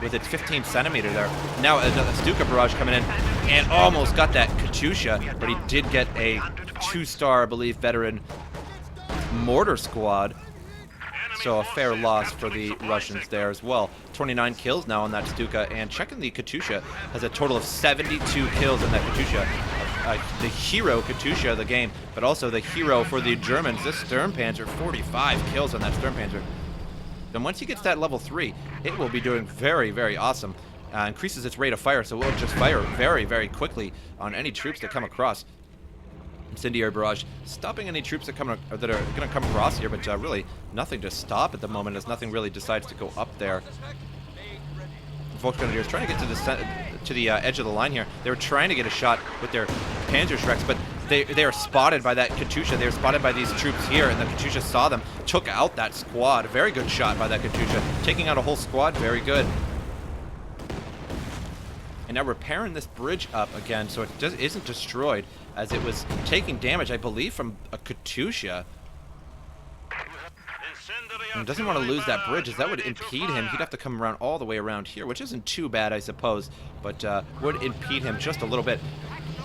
with its 15 centimeter there. Now a Stuka barrage coming in, and almost got that Katyusha, but he did get a 2-star, I believe, veteran mortar squad. So a fair loss for the Russians there as well. 29 kills now on that Stuka, and checking the Katyusha has a total of 72 kills in that Katyusha. The hero Katyusha of the game, but also the hero for the Germans, this Sturmpanzer, 45 kills on that Sturmpanzer. And once he gets that level 3, it will be doing very, very awesome. Increases its rate of fire, so it will just fire very, very quickly on any troops that come across. incendiary barrage, stopping any troops that are going to come across here, but really nothing to stop at the moment as nothing really decides to go up there. Volksgrenadiers trying to get to the edge of the line here. They were trying to get a shot with their Panzerschrecks, but they are spotted by that Katyusha. They were spotted by these troops here, and the Katyusha saw them, took out that squad. A very good shot by that Katyusha, taking out a whole squad. Very good. And now repairing this bridge up again so it isn't destroyed, as it was taking damage, I believe, from a Katyusha. And doesn't want to lose that bridge, as that would impede him. He'd have to come around all the way around here, which isn't too bad, I suppose, but would impede him just a little bit.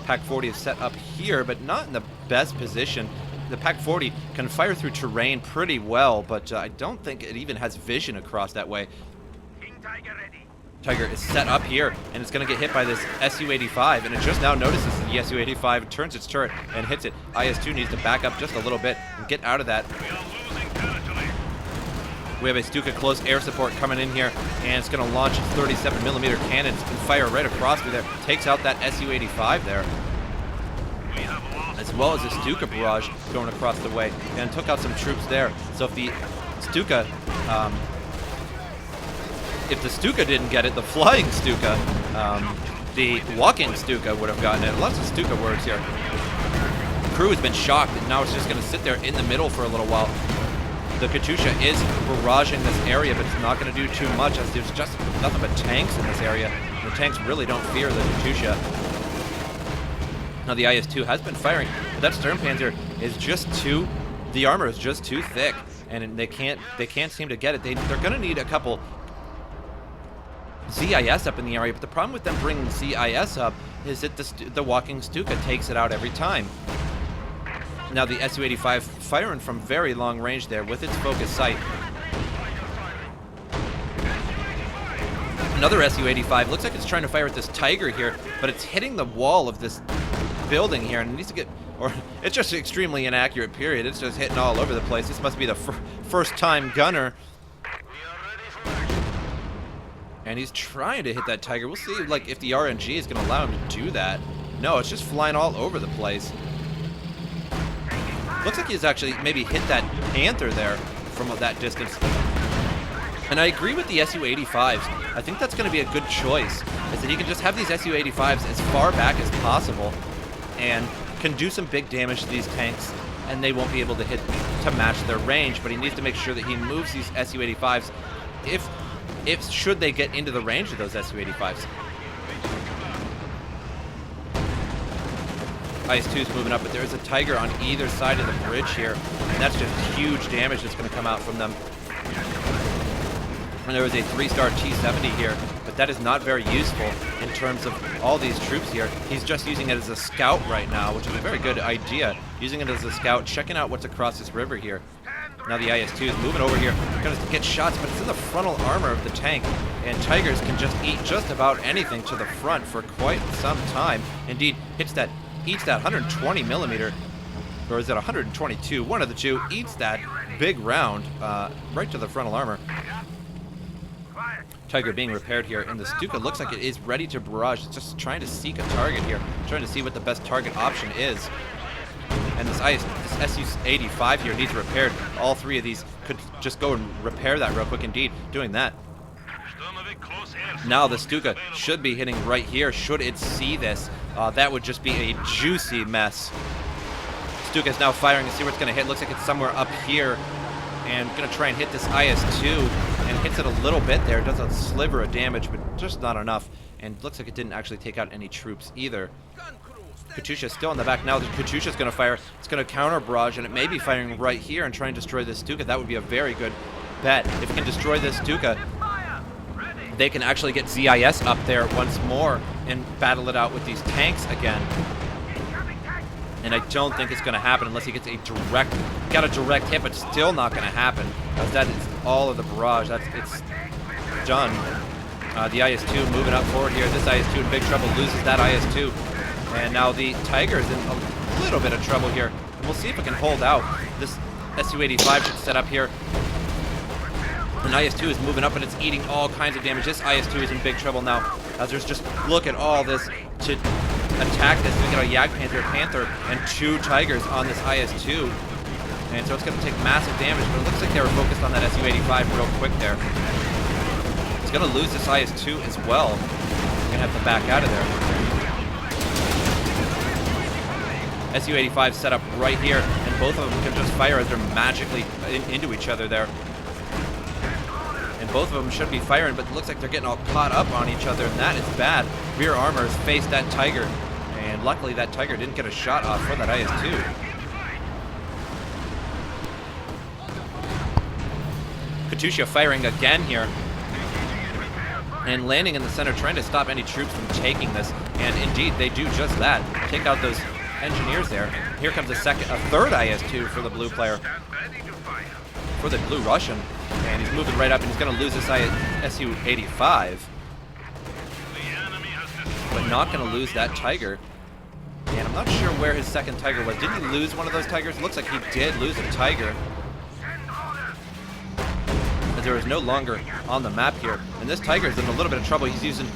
Pack 40 is set up here, but not in the best position. The Pack 40 can fire through terrain pretty well, but I don't think it even has vision across that way. Tiger is set up here, and it's going to get hit by this Su-85, and it just now notices the Su-85, turns its turret, and hits it. IS-2 needs to back up just a little bit and get out of that. We have a Stuka close air support coming in here, and it's going to launch its 37mm cannons and fire right across through there. Takes out that Su-85 there, as well as the Stuka barrage going across the way, and took out some troops there. So if the Stuka, didn't get it, the flying Stuka, the walking Stuka would have gotten it. Lots of Stuka words here. The crew has been shocked, and now it's just going to sit there in the middle for a little while. The Katyusha is barraging this area, but it's not going to do too much, as there's just nothing but tanks in this area. The tanks really don't fear the Katyusha. Now the IS-2 has been firing, but that Sturmpanzer is just too, the armor is just too thick, and they can't seem to get it. They're going to need a couple ZIS up in the area, but the problem with them bringing ZIS up is that the walking Stuka takes it out every time. Now the Su-85 firing from very long range there with its focus sight. Another Su-85 looks like it's trying to fire at this Tiger here, but it's hitting the wall of this building here, and it needs to get, or it's just extremely inaccurate, period. It's just hitting all over the place. This must be the first time gunner. And he's trying to hit that Tiger. We'll see, like, if the RNG is going to allow him to do that. No, it's just flying all over the place. Looks like he's actually maybe hit that Panther there from that distance. And I agree with the Su-85s. I think that's going to be a good choice, is that he can just have these Su-85s as far back as possible and can do some big damage to these tanks, and they won't be able to hit to match their range, but he needs to make sure that he moves these Su-85s if should they get into the range of those Su-85s. IS-2 is moving up, but there is a Tiger on either side of the bridge here, and that's just huge damage that's going to come out from them. And there was a 3-star T-70 here, but that is not very useful in terms of all these troops here. He's just using it as a scout right now, which is a very good idea, using it as a scout, checking out what's across this river here. Now the IS-2 is moving over here, going to get shots, but it's in the frontal armor of the tank, and Tigers can just eat just about anything to the front for quite some time. Indeed, eats that 120mm, or is it 122? One of the two eats that big round right to the frontal armor. Tiger being repaired here, and the Stuka looks like it is ready to barrage. It's just trying to seek a target here, trying to see what the best target option is. And this Su-85 here needs repaired. All three of these could just go and repair that real quick. Indeed, doing that. Now the Stuka should be hitting right here. Should it see this, that would just be a juicy mess. Stuka is now firing to see where it's going to hit. Looks like it's somewhere up here, and going to try and hit this IS-2, and hits it a little bit there. Does a sliver of damage, but just not enough. And looks like it didn't actually take out any troops either. Katyusha still in the back now. The Katyusha is going to fire. It's going to counter barrage, and it may be firing right here and trying to destroy this Stuka. That would be a very good bet. If it can destroy this Stuka, they can actually get ZIS up there once more and battle it out with these tanks again. And I don't think it's going to happen unless he gets a direct hit, but still not going to happen, as that is all of the barrage. It's done. The IS-2 moving up forward here. This IS-2 in big trouble, loses that IS-2. And now the Tiger is in a little bit of trouble here. And we'll see if it can hold out. This Su-85 should set up here. And IS-2 is moving up, and it's eating all kinds of damage. This IS-2 is in big trouble now, as there's just, look at all this attack this. We got a Jagdpanther, Panther, and 2 Tigers on this IS-2. And so it's going to take massive damage, but it looks like they were focused on that Su-85 real quick there. He's going to lose this IS-2 as well. He's going to have to back out of there. Su-85 set up right here, and both of them can just fire as they're magically into each other there. And both of them should be firing, but it looks like they're getting all caught up on each other, and that is bad. Rear armor has faced that Tiger, and luckily that Tiger didn't get a shot off for that IS-2. Katyusha firing again here, and landing in the center, trying to stop any troops from taking this, and indeed they do just that. Take out those engineers there. Here comes a third IS-2 for the blue player, for the blue Russian, and he's moving right up, and he's going to lose this Su-85, but not going to lose that Tiger. And I'm not sure where his second Tiger was. Did he lose one of those Tigers? It looks like he did lose a Tiger, as there is no longer on the map here. And this Tiger is in a little bit of trouble. He's using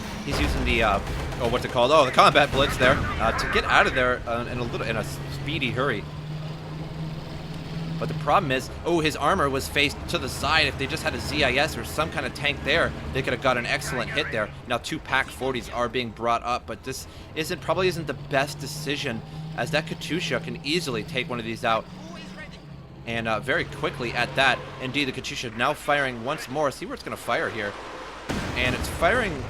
the what's it called? Oh, the combat blitz there to get out of there in a speedy hurry. But the problem is, his armor was faced to the side. If they just had a ZIS or some kind of tank there, they could have got an excellent hit there. Now 2 PaK-40s are being brought up, but this probably isn't the best decision, as that Katyusha can easily take one of these out. And very quickly at that. Indeed, the Katyusha now firing once more. See where it's going to fire here. And it's firing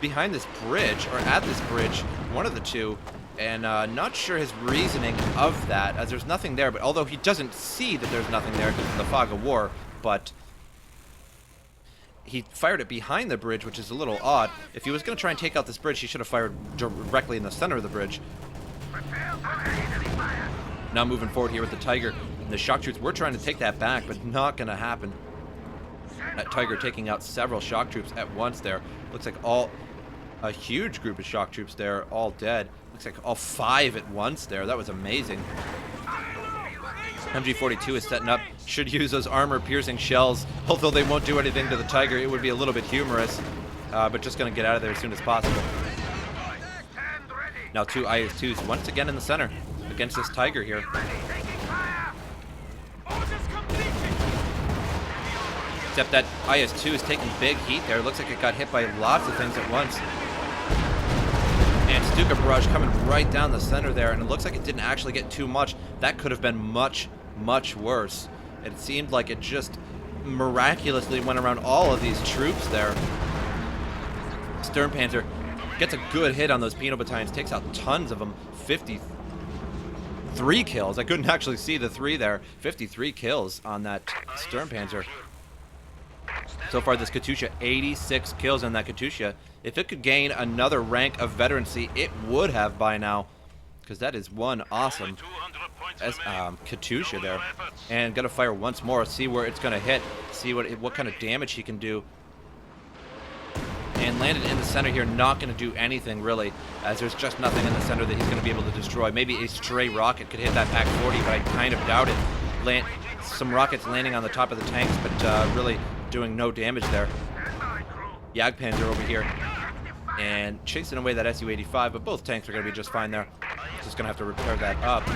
behind this bridge, or at this bridge, one of the two. And not sure his reasoning of that, as there's nothing there. But although he doesn't see that there's nothing there because of the fog of war, but he fired it behind the bridge, which is a little odd. If he was going to try and take out this bridge, he should have fired directly in the center of the bridge. Now moving forward here with the Tiger. And the shock troops, we're trying to take that back, but not going to happen. That Tiger taking out several shock troops at once there. Looks like a huge group of shock troops there, all dead. Looks like all 5 at once there. That was amazing. MG42 is setting up. Should use those armor-piercing shells. Although they won't do anything to the Tiger, it would be a little bit humorous. But just going to get out of there as soon as possible. Now 2 IS-2s once again in the center against this Tiger here. Except that IS-2 is taking big heat there. It looks like it got hit by lots of things at once. And Stuka barrage coming right down the center there, and it looks like it didn't actually get too much. That could have been much, much worse. It seemed like it just miraculously went around all of these troops there. Sturmpanzer gets a good hit on those Pinot battalions, takes out tons of them. 53 kills. I couldn't actually see the 3 there. 53 kills on that Sturmpanzer. So far, this Katyusha, 86 kills on that Katyusha. If it could gain another rank of veterancy, it would have by now, because that is one awesome Katyusha there. And gonna fire once more, see where it's gonna hit, see what kind of damage he can do. And landed in the center here, not gonna do anything really, as there's just nothing in the center that he's gonna be able to destroy. Maybe a stray rocket could hit that PaK-40, but I kind of doubt it. Some rockets landing on the top of the tanks, but really doing no damage there. Jagdpanzer over here and chasing away that Su-85, but both tanks are going to be just fine there. Just going to have to repair that up.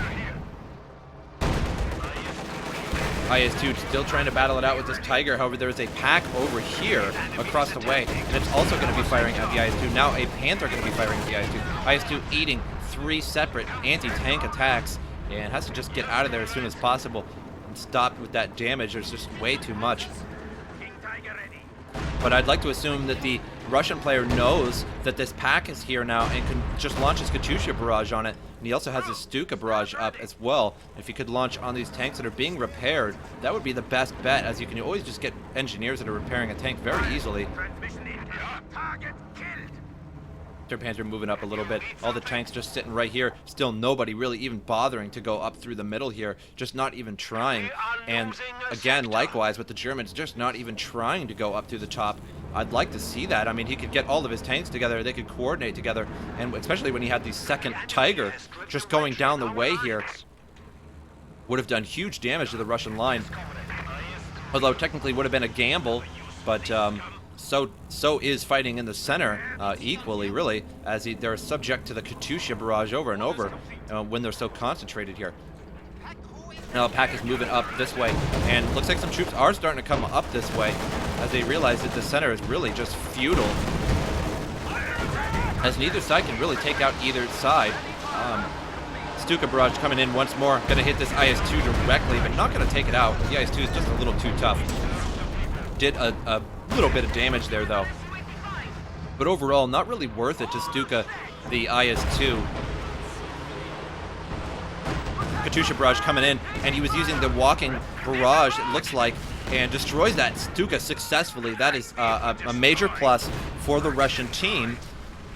IS-2 still trying to battle it out with this Tiger. However, there is a PaK over here across the way, and it's also going to be firing at the IS-2. Now a Panther going to be firing at the IS-2. IS-2 eating 3 separate anti-tank attacks, and has to just get out of there as soon as possible and stop with that damage. There's just way too much. But I'd like to assume that the Russian player knows that this PaK is here now and can just launch his Katyusha barrage on it. And he also has his Stuka barrage up as well. If he could launch on these tanks that are being repaired, that would be the best bet, as you can always just get engineers that are repairing a tank very easily. Panzer moving up a little bit. All the tanks just sitting right here. Still nobody really even bothering to go up through the middle here. Just not even trying. And again, likewise with the Germans, just not even trying to go up through the top. I'd like to see that. I mean, he could get all of his tanks together. They could coordinate together. And especially when he had the second Tiger just going down the way here, would have done huge damage to the Russian line. Although technically would have been a gamble, but so is fighting in the center equally, really, as they're subject to the Katyusha barrage over and over when they're so concentrated here. Now the pack is moving up this way, and looks like some troops are starting to come up this way as they realize that the center is really just futile, as neither side can really take out either side. Stuka barrage coming in once more, gonna hit this IS-2 directly, but not gonna take it out. The IS-2 is just a little too tough. Did a little bit of damage there though, but overall not really worth it to Stuka the IS-2. Katyusha barrage coming in, and he was using the walking barrage, it looks like, and destroys that Stuka successfully. That is a major plus for the Russian team,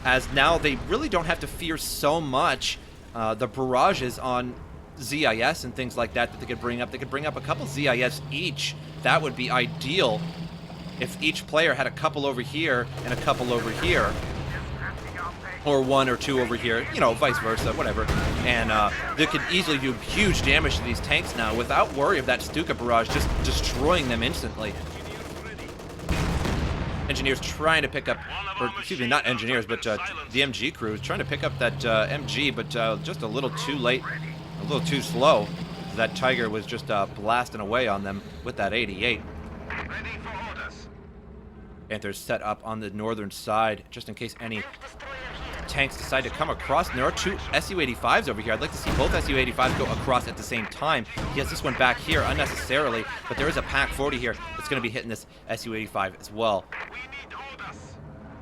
as now they really don't have to fear so much the barrages on ZIS and things like that they could bring up. They could bring up a couple ZIS each. That would be ideal if each player had a couple over here and a couple over here, or one or two over here, you know, vice versa, whatever. And they could easily do huge damage to these tanks now without worry of that Stuka barrage just destroying them instantly. Engineers trying to pick up, or excuse me, not engineers, but the MG crew is trying to pick up that MG, but just a little too late, a little too slow. That Tiger was just blasting away on them with that 88. Panthers set up on the northern side just in case any tanks decide to come across. And there are two Su-85s over here. I'd like to see both Su-85s go across at the same time. He has this one back here unnecessarily, but there is a Pack 40 here that's going to be hitting this Su-85 as well.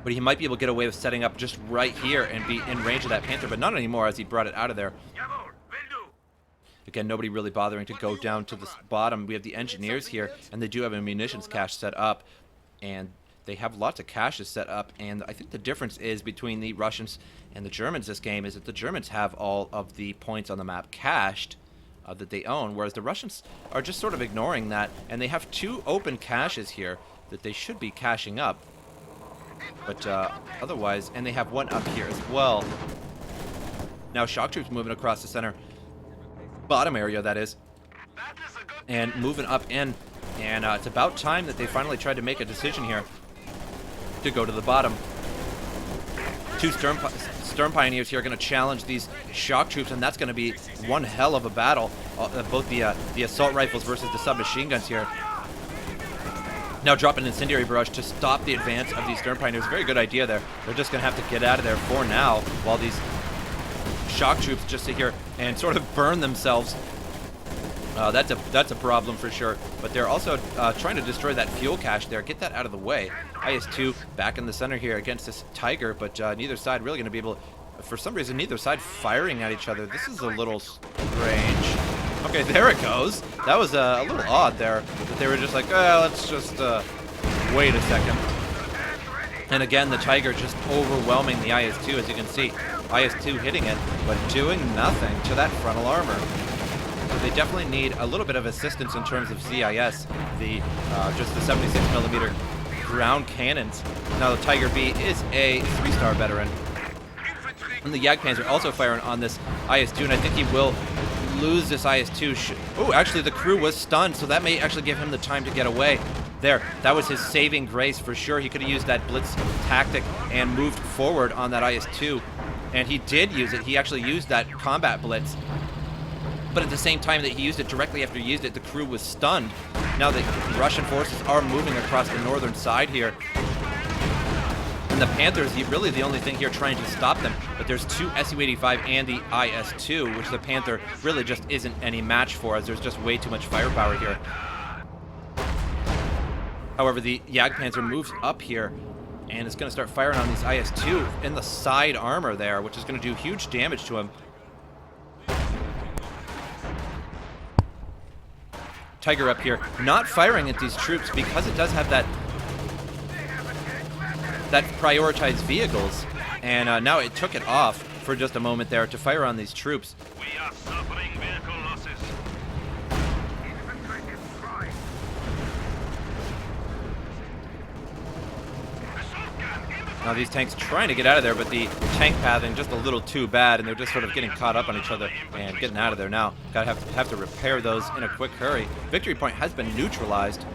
But he might be able to get away with setting up just right here and be in range of that Panther, but not anymore as he brought it out of there. Again, nobody really bothering to go down to the bottom. We have the engineers here, and they do have a munitions cache set up, and they have lots of caches set up. And I think the difference is between the Russians and the Germans this game is that the Germans have all of the points on the map cached that they own, whereas the Russians are just sort of ignoring that, and they have two open caches here that they should be caching up. But otherwise, and they have one up here as well. Now shock troops moving across the center, bottom area that is, and moving up in, and it's about time that they finally tried to make a decision here to go to the bottom. Two Stern Pioneers here are going to challenge these shock troops, and that's going to be one hell of a battle. Both the assault rifles versus the submachine guns here. Now dropping an incendiary barrage to stop the advance of these Stern Pioneers. Very good idea there. They're just going to have to get out of there for now while these shock troops just sit here and sort of burn themselves. That's a problem for sure. But they're also trying to destroy that fuel cache there. Get that out of the way. IS-2 back in the center here against this Tiger, but neither side really going to be able to, for some reason, neither side firing at each other. This is a little strange. Okay, there it goes. That was a little odd there, that they were just like, let's just wait a second. And again, the Tiger just overwhelming the IS-2, as you can see. IS-2 hitting it, but doing nothing to that frontal armor. So they definitely need a little bit of assistance in terms of CIS, just the 76mm ground cannons. Now the Tiger B is a 3-star veteran. And the Jagdpanzer also firing on this IS-2, and I think he will lose this IS-2. Oh, actually the crew was stunned, so that may actually give him the time to get away. There, that was his saving grace for sure. He could have used that blitz tactic and moved forward on that IS-2, and he did use it. He actually used that combat blitz, but at the same time that he used it, directly after he used it, the crew was stunned. Now the Russian forces are moving across the northern side here, and the Panthers, really the only thing here trying to stop them, but there's two Su-85 and the IS-2, which the Panther really just isn't any match for, as there's just way too much firepower here. However, the Jagdpanzer moves up here, and it's going to start firing on these IS-2 in the side armor there, which is going to do huge damage to him. Tiger up here, not firing at these troops because it does have that prioritized vehicles, and now it took it off for just a moment there to fire on these troops. We are suffering vehicle losses. Now these tanks trying to get out of there, but the tank pathing just a little too bad, and they're just sort of getting caught up on each other and getting out of there now. Gotta have to repair those in a quick hurry. Victory point has been neutralized.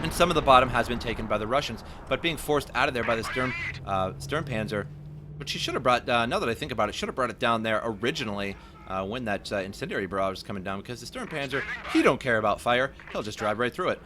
And some of the bottom has been taken by the Russians, but being forced out of there by the Sturmpanzer, which he should have brought, now that I think about it, should have brought it down there originally when that incendiary barrage was coming down, because the Sturmpanzer, he don't care about fire. He'll just drive right through it.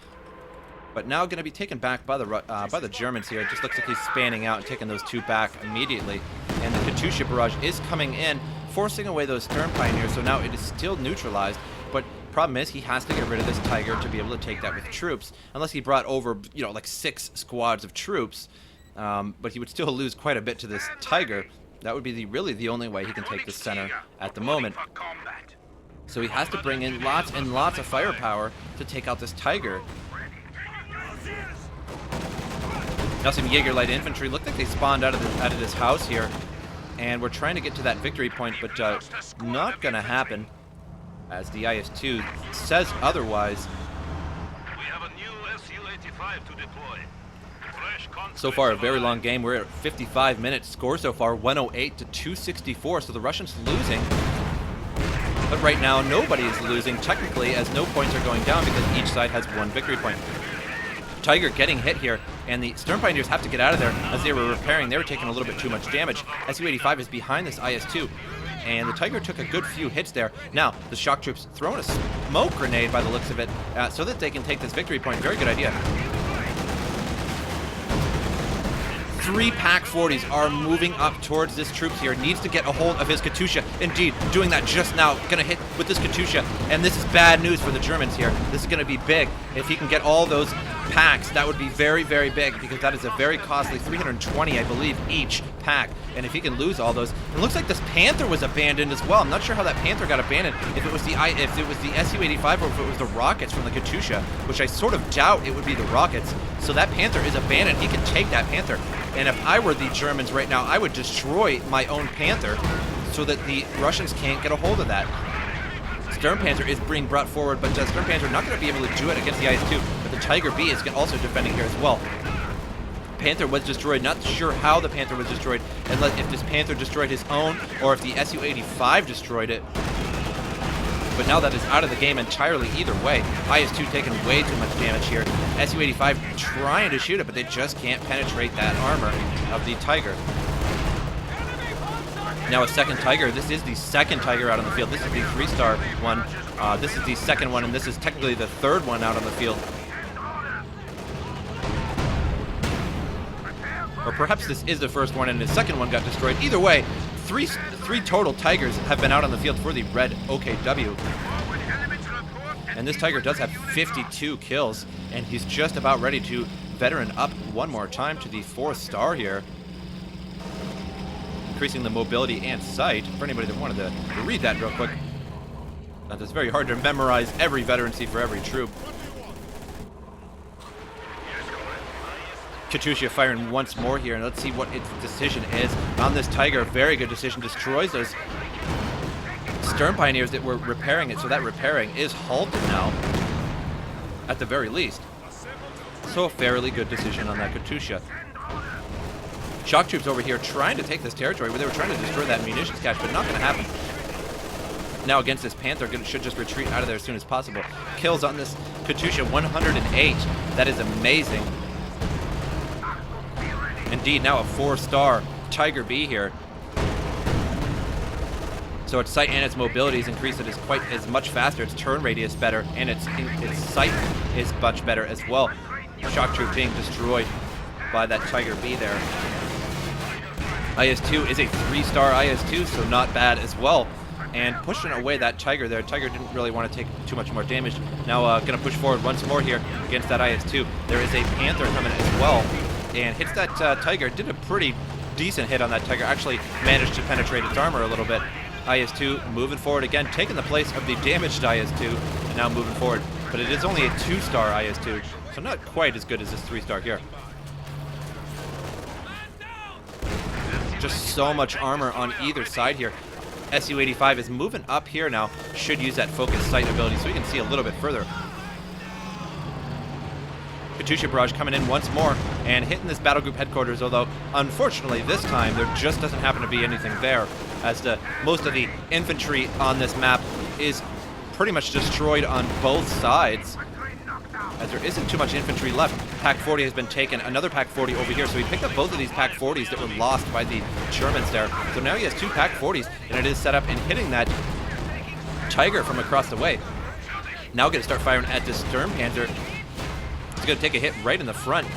But now going to be taken back by the Germans here. It just looks like he's spanning out and taking those two back immediately. And the Katyusha barrage is coming in, forcing away those Sturm Pioneers, so now it is still neutralized. But problem is, he has to get rid of this Tiger to be able to take that with troops, unless he brought over, you know, like 6 squads of troops. But he would still lose quite a bit to this Tiger. That would be really the only way he can take the center at the moment. So he has to bring in lots and lots of firepower to take out this Tiger. Now some Jaeger light infantry look like they spawned out of this house here, and we're trying to get to that victory point, but not gonna happen, as the IS-2 says otherwise. We have a new Su-85 to deploy. So far, a very long game. We're at 55 minutes. Score so far, 108 to 264. So the Russians losing. But right now, nobody is losing technically, as no points are going down because each side has 1 victory point. Tiger getting hit here, and the Sturm Pioneers have to get out of there as they were repairing. They were taking a little bit too much damage. Su-85 is behind this IS-2, and the Tiger took a good few hits there. Now, the shock troops throwing a smoke grenade by the looks of it, so that they can take this victory point. Very good idea. 3 Pak-40s are moving up towards this troops here. Needs to get a hold of his Katyusha. Indeed, doing that just now. Gonna hit with this Katyusha. And this is bad news for the Germans here. This is gonna be big. If he can get all those packs, that would be very, very big, because that is a very costly 320, I believe, each pack. And if he can lose all those, it looks like this Panther was abandoned as well. I'm not sure how that Panther got abandoned. If it was the Su-85 or if it was the rockets from the Katyusha, which I sort of doubt it would be the rockets. So that Panther is abandoned. He can take that Panther. And if I were the Germans right now, I would destroy my own Panther so that the Russians can't get a hold of that. Sturmpanzer is being brought forward, but Sturmpanzer not going to be able to do it against the IS-2, but the Tiger B is also defending here as well. Panther was destroyed. Not sure how the Panther was destroyed, unless if this Panther destroyed his own, or if the Su-85 destroyed it. But now that is out of the game entirely either way. IS-2 taking way too much damage here. Su-85 trying to shoot it, but they just can't penetrate that armor of the Tiger. Now a second Tiger. This is the second Tiger out on the field. This is the 3-star one. This is the second one, and this is technically the third one out on the field. Or perhaps this is the first one and the second one got destroyed. Either way, three total Tigers have been out on the field for the red OKW. And this Tiger does have 52 kills, and he's just about ready to veteran up one more time to the 4th star here. Increasing the mobility and sight. For anybody that wanted to read that real quick. It's very hard to memorize every veterancy for every troop. Katyusha firing once more here, and let's see what its decision is on this Tiger. Very good decision. Destroys those Sturm Pioneers that were repairing it, so that repairing is halted now, at the very least. So a fairly good decision on that Katyusha. Shock troops over here trying to take this territory, where they were trying to destroy that munitions cache, but not going to happen. Now against this Panther, should just retreat out of there as soon as possible. Kills on this Katyusha, 108. That is amazing. Indeed, now a 4-star Tiger B here. So its sight and its mobility is increased. It is much faster. Its turn radius better, and its sight is much better as well. Shock troop being destroyed by that Tiger B there. IS-2 is a 3-star IS-2, so not bad as well. And pushing away that Tiger there. Tiger didn't really want to take too much more damage. Now going to push forward once more here against that IS-2. There is a Panther coming as well. And hits that Tiger. Did a pretty decent hit on that Tiger. Actually managed to penetrate its armor a little bit. IS-2 moving forward again, taking the place of the damaged IS-2, and now moving forward. But it is only a 2-star IS-2, so not quite as good as this 3-star here. Just so much armor on either side here. Su-85 is moving up here now. Should use that focus sight ability so we can see a little bit further. Katyusha barrage coming in once more and hitting this battle group headquarters, although unfortunately this time there just doesn't happen to be anything there, as most of the infantry on this map is pretty much destroyed on both sides. as there isn't too much infantry left. Pack 40 has been taken. Another Pack 40 over here. So he picked up both of these Pack 40s that were lost by the Germans there. So now he has 2 Pack 40s, and it is set up and hitting that Tiger from across the way. Now going to start firing at this Sturmpanzer. It's going to take a hit right in the front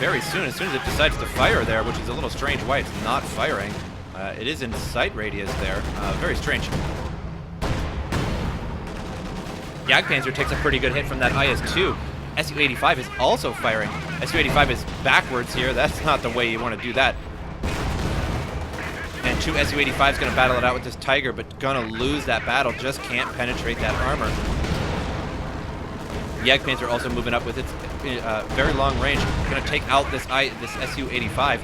very soon as it decides to fire there, which is a little strange why it's not firing. It is in sight radius there. Very strange. Jagdpanzer takes a pretty good hit from that IS-2. Su-85 is also firing. Su-85 is backwards here. That's not the way you want to do that. And 2 Su-85 is going to battle it out with this Tiger, but going to lose that battle. Just can't penetrate that armor. Jagdpanzer also moving up with its very long range. Going to take out this Su-85.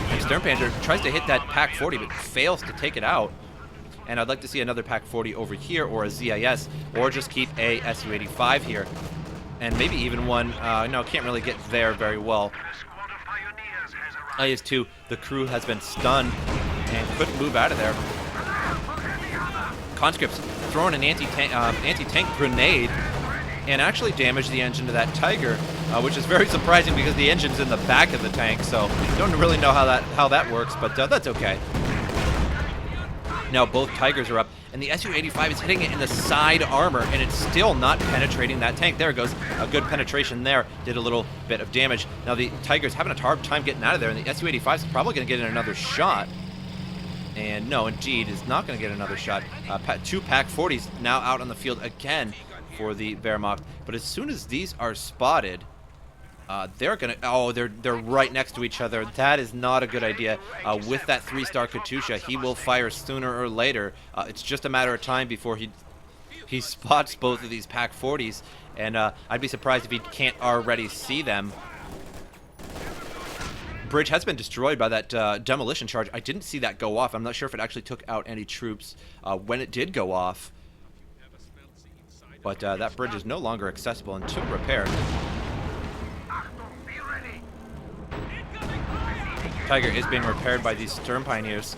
And Sturmpanzer tries to hit that Pack 40, but fails to take it out. And I'd like to see another Pack 40 over here, or a ZIS, or just keep a Su-85 here. And maybe even one, no, can't really get there very well. IS-2, the crew has been stunned and couldn't move out of there. Conscripts throwing an anti-tank grenade and actually damaged the engine to that Tiger, which is very surprising because the engine's in the back of the tank, so don't really know how that works, but that's okay. Now both Tigers are up, and the Su-85 is hitting it in the side armor, and it's still not penetrating that tank. There it goes. A good penetration there. Did a little bit of damage. Now the Tiger's having a hard time getting out of there, and the Su-85 is probably going to get in another shot. And no, indeed, is not going to get another shot. 2 Pack 40s now out on the field again for the Wehrmacht. But as soon as these are spotted, they're gonna. Oh, they're right next to each other. That is not a good idea. With that 3-star Katusha, he will fire sooner or later. It's just a matter of time before he spots both of these Pack 40s, and I'd be surprised if he can't already see them. Bridge has been destroyed by that demolition charge. I didn't see that go off. I'm not sure if it actually took out any troops when it did go off. But that bridge is no longer accessible until repaired. Tiger is being repaired by these Sturm Pioneers.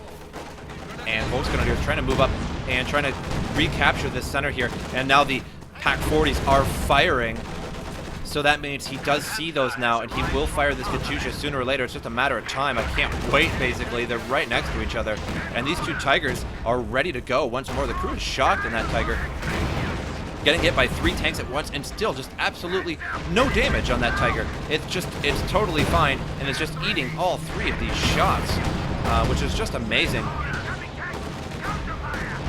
And what we're going to do is trying to move up and trying to recapture this center here. And now the Pack 40s are firing. So that means he does see those now, and he will fire this Katusha sooner or later. It's just a matter of time. I can't wait, basically. They're right next to each other. And these 2 Tigers are ready to go once more. The crew is shocked in that Tiger. Getting hit by 3 tanks at once, and still just absolutely no damage on that Tiger. It's totally fine, and it's just eating all 3 of these shots, which is just amazing.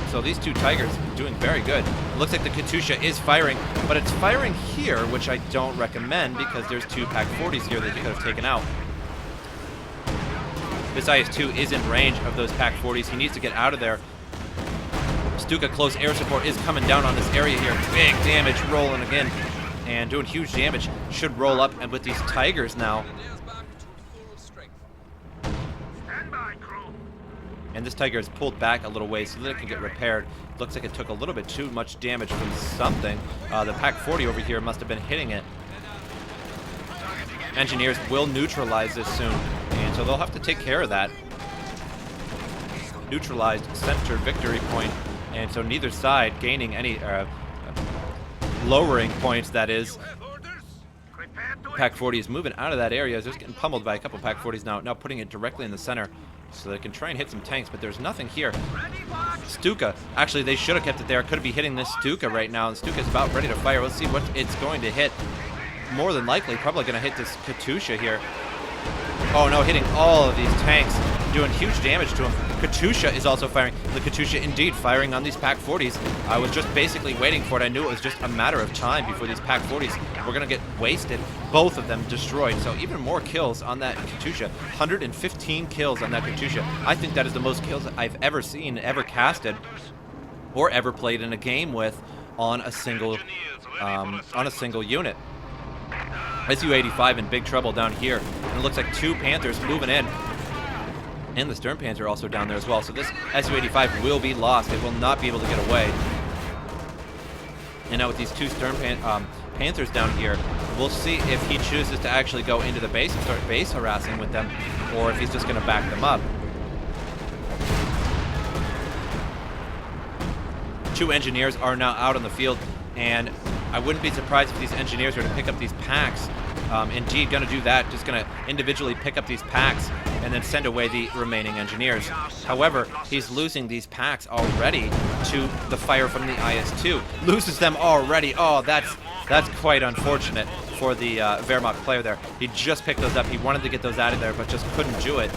So these 2 Tigers doing very good. It looks like the Katusha is firing, but it's firing here, which I don't recommend because there's 2 Pack 40s here that you could have taken out. This IS-2 is in range of those Pack 40s. He needs to get out of there. Stuka close air support is coming down on this area here. Big damage rolling again and doing huge damage. Should roll up, and with these Tigers now. And this Tiger is pulled back a little ways so that it can get repaired. Looks like it took a little bit too much damage from something. The Pack 40 over here must have been hitting it. Engineers will neutralize this soon, and so they'll have to take care of that. Neutralized center victory point. And so neither side gaining any, lowering points, that is. Pack 40 is moving out of that area. Just getting pummeled by a couple Pack 40s now putting it directly in the center so they can try and hit some tanks, but there's nothing here. Stuka, actually they should have kept it there. Could be hitting this Stuka right now, and Stuka's about ready to fire. Let's see what it's going to hit. More than likely, probably going to hit this Katusha here. Oh no, hitting all of these tanks, doing huge damage to him. Katusha is also firing. The Katusha indeed firing on these Pack 40s. I was just basically waiting for it. I knew it was just a matter of time before these Pack 40s were going to get wasted. Both of them destroyed. So even more kills on that Katusha. 115 kills on that Katusha. I think that is the most kills I've ever seen, ever casted, or ever played in a game with on a single unit. Su-85 in big trouble down here. And it looks like 2 Panthers moving in. And the Sturmpanzer also down there as well. So this Su-85 will be lost. It will not be able to get away. And now with these 2 Panthers down here, we'll see if he chooses to actually go into the base and start base harassing with them, or if he's just going to back them up. 2 engineers are now out on the field, and I wouldn't be surprised if these engineers were to pick up these packs. Indeed, going to do that. Just going to individually pick up these packs and then send away the remaining engineers. However, he's losing these packs already to the fire from the IS-2. Loses them already. Oh, that's quite unfortunate for the Wehrmacht player there. He just picked those up. He wanted to get those out of there, but just couldn't do it.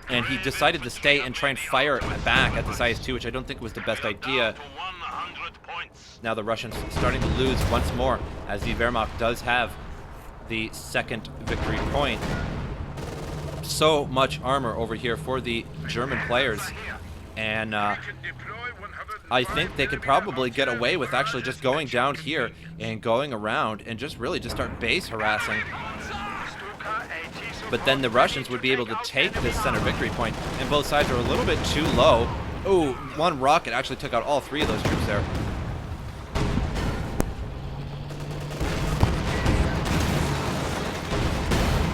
And he decided to stay and try and fire back at this IS-2, which I don't think was the best idea. Now the Russians starting to lose once more, as the Wehrmacht does have the second victory point. So much armor over here for the German players. And I think they could probably get away with actually just going down here and going around and just really just start base harassing. But then the Russians would be able to take this center victory point, and both sides are a little bit too low. Oh, one rocket actually took out all three of those troops there.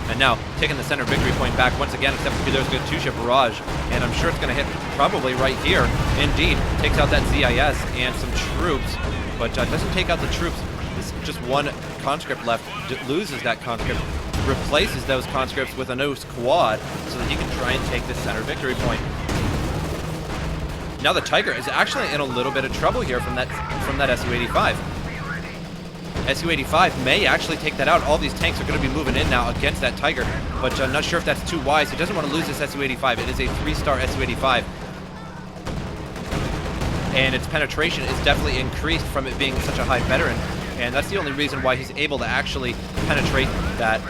And now taking the center victory point back once again, except for there's a Katyusha barrage, and I'm sure it's going to hit probably right here. Indeed, takes out that ZIS and some troops, but doesn't take out the troops. There's just one conscript left, loses that conscript, replaces those conscripts with a nose quad so that he can try and take the center victory point. Now the Tiger is actually in a little bit of trouble here from that Su-85. Su-85 may actually take that out. All these tanks are going to be moving in now against that Tiger, but I'm not sure if that's too wise. He doesn't want to lose this Su-85. It is a 3-star Su-85. And its penetration is definitely increased from it being such a high veteran. And that's the only reason why he's able to actually penetrate that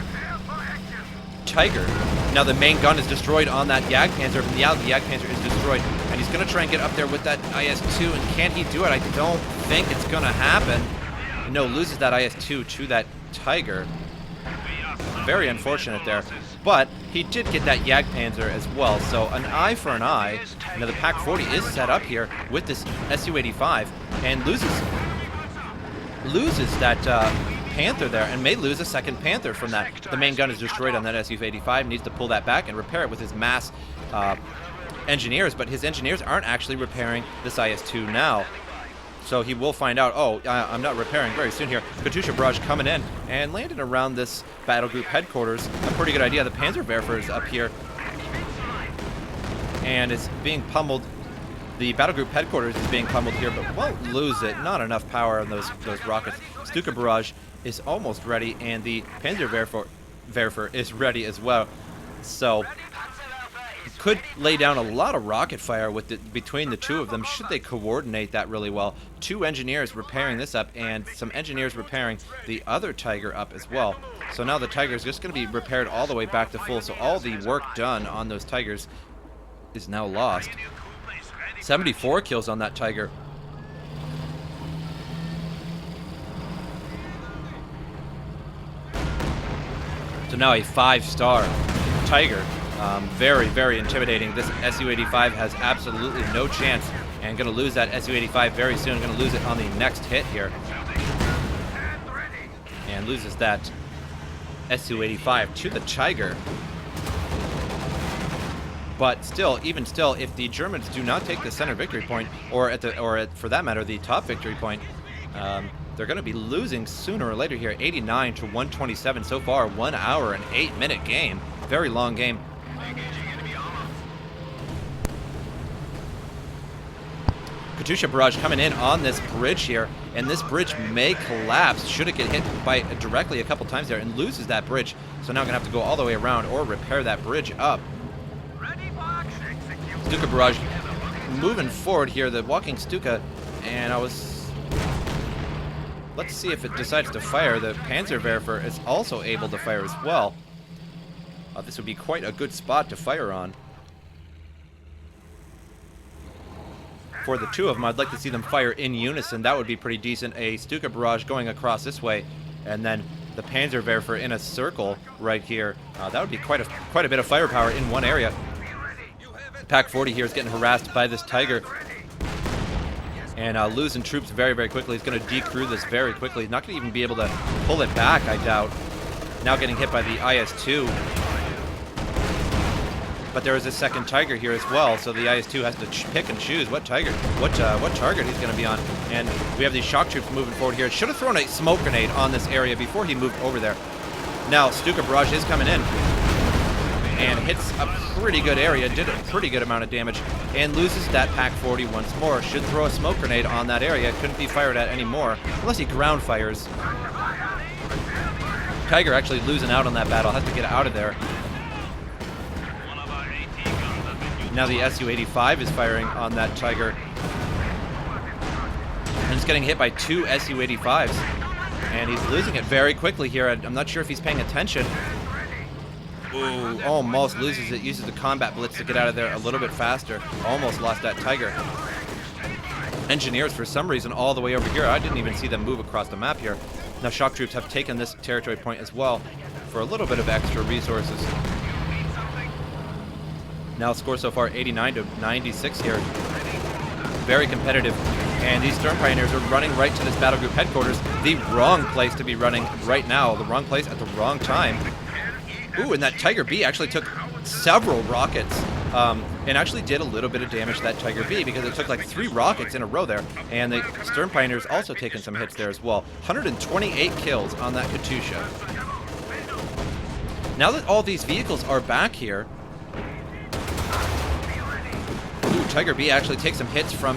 Tiger. Now the main gun is destroyed on that Jagdpanzer. Now the Jagdpanzer is destroyed, and he's going to try and get up there with that IS-2. And can he do it? I don't think it's going to happen. No, loses that IS-2 to that Tiger. Very unfortunate there. But he did get that Jagdpanzer as well. So an eye for an eye. Now the Pak-40 is set up here with this Su-85 and loses that Panther there, and may lose a second Panther from that. The main gun is destroyed on that Su-85, needs to pull that back and repair it with his mass engineers, but his engineers aren't actually repairing this IS-2 now. So he will find out, oh, I'm not repairing very soon here. Katyusha barrage coming in and landing around this battle group headquarters. A pretty good idea. The Panzerwerfer is up here and it's being pummeled. The battle group headquarters is being pummeled here, but won't lose it. Not enough power on those rockets. Stuka barrage is almost ready, and the Panzerwerfer is ready as well. So could lay down a lot of rocket fire with between the two of them should they coordinate that really well. Two engineers repairing this up, and some engineers repairing the other Tiger up as well. So now the Tiger is just going to be repaired all the way back to full. So all the work done on those Tigers is now lost. 74 kills on that Tiger. So now a 5-star Tiger. Very, very intimidating. This Su-85 has absolutely no chance, and going to lose that Su-85 very soon. Going to lose it on the next hit here. And loses that Su-85 to the Tiger. But still, even still, if the Germans do not take the center victory point, or for that matter, the top victory point, they're going to be losing sooner or later here. 89 to 127 so far. 1 hour and 8-minute game. Very long game. Katyusha barrage coming in on this bridge here, and this bridge may collapse should it get hit by directly a couple times there, and loses that bridge. So now I'm going to have to go all the way around or repair that bridge up. Stuka barrage moving forward here, the walking Stuka, and let's see if it decides to fire. The Panzerwerfer is also able to fire as well. This would be quite a good spot to fire on. For the two of them, I'd like to see them fire in unison. That would be pretty decent. A Stuka barrage going across this way, and then the Panzerwerfer in a circle right here. That would be quite a bit of firepower in one area. Pak-40 here is getting harassed by this Tiger, and losing troops very, very quickly. He's going to decrew this very quickly. He's not going to even be able to pull it back, I doubt. Now getting hit by the IS-2. But there is a second Tiger here as well, so the IS-2 has to pick and choose what target he's going to be on. And we have these shock troops moving forward here. Should have thrown a smoke grenade on this area before he moved over there. Now Stuka Barrage is coming in and hits a pretty good area, did a pretty good amount of damage, and loses that Pack 40 once more. Should throw a smoke grenade on that area. Couldn't be fired at anymore, unless he ground fires. Tiger actually losing out on that battle, has to get out of there. Now the Su-85 is firing on that Tiger. And it's getting hit by 2 Su-85s. And he's losing it very quickly here. I'm not sure if he's paying attention. Ooh, almost loses it. Uses the combat blitz to get out of there a little bit faster. Almost lost that Tiger. Engineers, for some reason, all the way over here. I didn't even see them move across the map here. Now shock troops have taken this territory point as well for a little bit of extra resources. Now score so far 89 to 96 here. Very competitive. And these Stern Pioneers are running right to this battle group headquarters. The wrong place to be running right now. The wrong place at the wrong time. Ooh, and that Tiger B actually took several rockets and actually did a little bit of damage to that Tiger B because it took like 3 rockets in a row there. And the Stern Pioneers also taking some hits there as well. 128 kills on that Katyusha. Now that all these vehicles are back here, ooh, Tiger B actually takes some hits from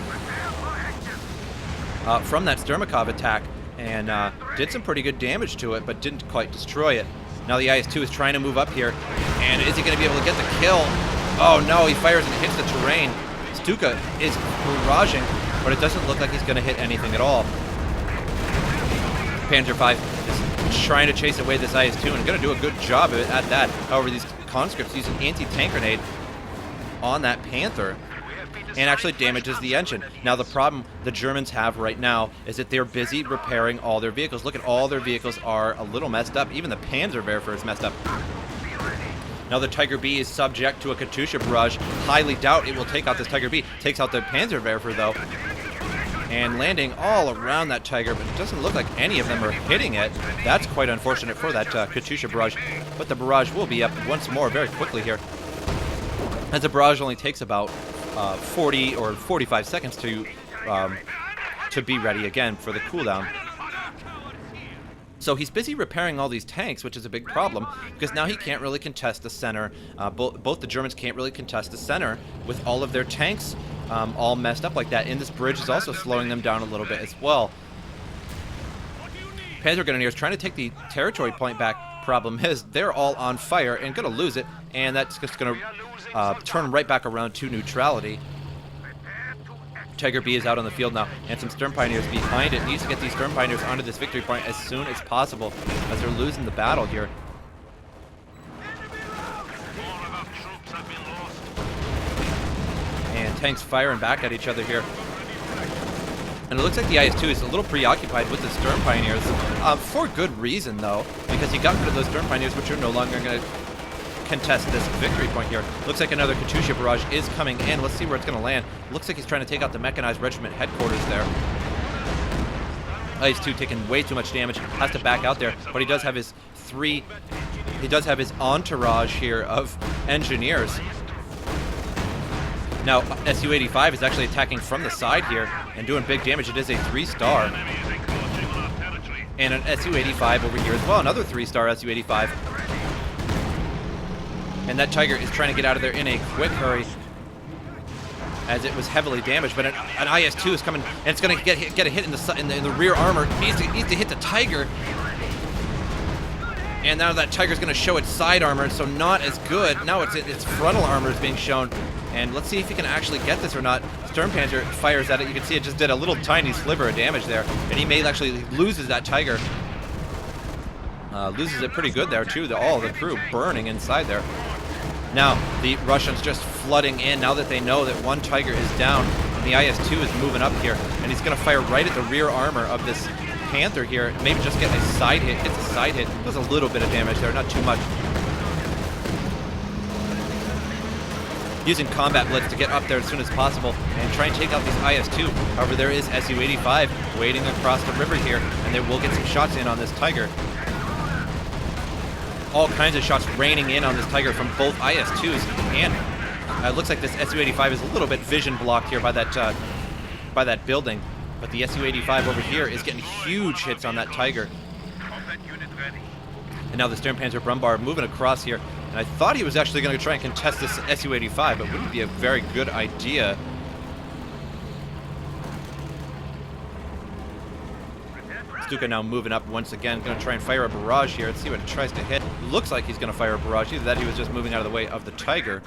that Sturmakov attack and did some pretty good damage to it, but didn't quite destroy it. Now the IS-2 is trying to move up here, and is he going to be able to get the kill? Oh no, he fires and hits the terrain. Stuka is barraging, but it doesn't look like he's going to hit anything at all. Panzer V is trying to chase away this IS-2 and going to do a good job of it at that. However, these conscripts using anti-tank grenade on that Panther and actually damages the engine. Now the problem the Germans have right now is that they're busy repairing all their vehicles. Look at all their vehicles are a little messed up. Even the Panzerwerfer is messed up. Now the Tiger B is subject to a Katyusha barrage. Highly doubt it will take out this Tiger B. Takes out the Panzerwerfer though. And landing all around that Tiger, but it doesn't look like any of them are hitting it. That's quite unfortunate for that Katyusha barrage. But the barrage will be up once more very quickly here, as the barrage only takes about 40 or 45 seconds to be ready again for the cooldown. So he's busy repairing all these tanks, which is a big problem because now he can't really contest the center. Both the Germans can't really contest the center with all of their tanks all messed up like that. And this bridge is also slowing them down a little bit as well. Panzer Grenadiers trying to take the territory point back. Problem is they're all on fire and gonna lose it, and that's just gonna turn right back around to neutrality. Tiger B is out on the field now, and some Stern Pioneers behind it. Needs to get these Stern Pioneers onto this victory point as soon as possible, as they're losing the battle here. And tanks firing back at each other here. And it looks like the IS-2 is a little preoccupied with the Stern Pioneers, for good reason though, because he got rid of those Stern Pioneers, which are no longer going to contest this victory point here. Looks like another Katyusha barrage is coming in. Let's see where it's going to land. Looks like he's trying to take out the mechanized regiment headquarters there. IS-2 taking way too much damage, has to back out there, but he does have his entourage here of engineers. Now, Su-85 is actually attacking from the side here and doing big damage. It is a 3-star. And an Su-85 over here as well, another 3-star Su-85. And that Tiger is trying to get out of there in a quick hurry, as it was heavily damaged. But an IS-2 is coming, and it's going to get a hit in the rear armor. He needs to hit the Tiger. And now that Tiger's going to show its side armor, so not as good. Now its frontal armor is being shown. And let's see if he can actually get this or not. Sturmpanzer fires at it. You can see it just did a little tiny sliver of damage there. And he may actually loses that Tiger. Loses it pretty good there, too. All the crew burning inside there. Now, the Russians just flooding in now that they know that one Tiger is down. And the IS-2 is moving up here. And he's going to fire right at the rear armor of this Panther here. Maybe just get a side hit. Gets a side hit. Does a little bit of damage there, not too much. Using combat blitz to get up there as soon as possible and try and take out these IS-2. However, there is Su-85 waiting across the river here, and they will get some shots in on this Tiger. all kinds of shots raining in on this Tiger from both IS-2s, and it looks like this Su-85 is a little bit vision blocked here by that building, but the Su-85 over here is getting huge hits on that Tiger. Combat unit ready. And now the Sternpanzer Brummbauer moving across here, and I thought he was actually going to try and contest this Su-85, but wouldn't be a very good idea. Stuka now moving up once again, going to try and fire a barrage here. Let's see what it tries to hit. Looks like he's going to fire a barrage. Either that, he was just moving out of the way of the Tiger.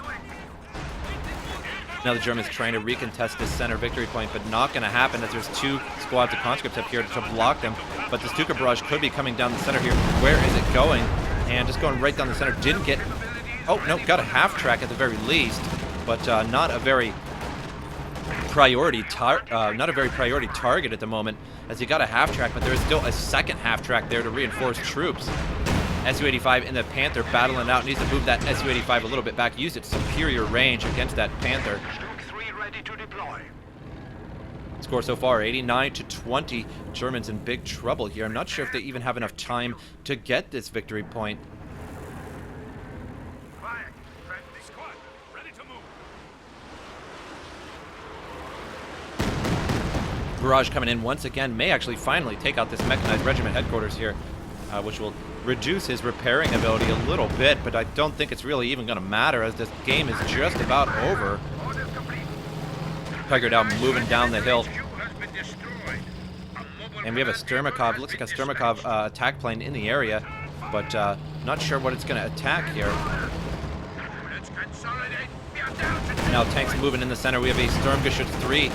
Now the Germans trying to recontest this center victory point, but not going to happen as there's two squads of conscripts up here to block them. But the Stuka barrage could be coming down the center here. Where is it going? And just going right down the center. Didn't get... Oh, no, got a half track at the very least, but not a very priority target at the moment, as he got a half track, but there is still a second half track there to reinforce troops. Su-85 in the Panther battling out, needs to move that Su-85 a little bit back, use its superior range against that Panther. Stoke 3 ready to deploy. Score so far 89-20. Germans in big trouble here. I'm not sure if they even have enough time to get this victory point. Fire. Friendly squad ready to move. Barrage coming in once again, may actually finally take out this mechanized regiment headquarters here, which will reduce his repairing ability a little bit, but I don't think it's really even going to matter as this game is just about over. Orders complete. Tiger now moving down the hill. HQ has been destroyed. A mobile And we have a command Sturmakov, has looks like a been Sturmakov dispatched. attack plane in the area, but not sure what it's going to attack here. Let's consolidate. We are down to Now tanks moving in the center. We have a Sturmgeschütz 3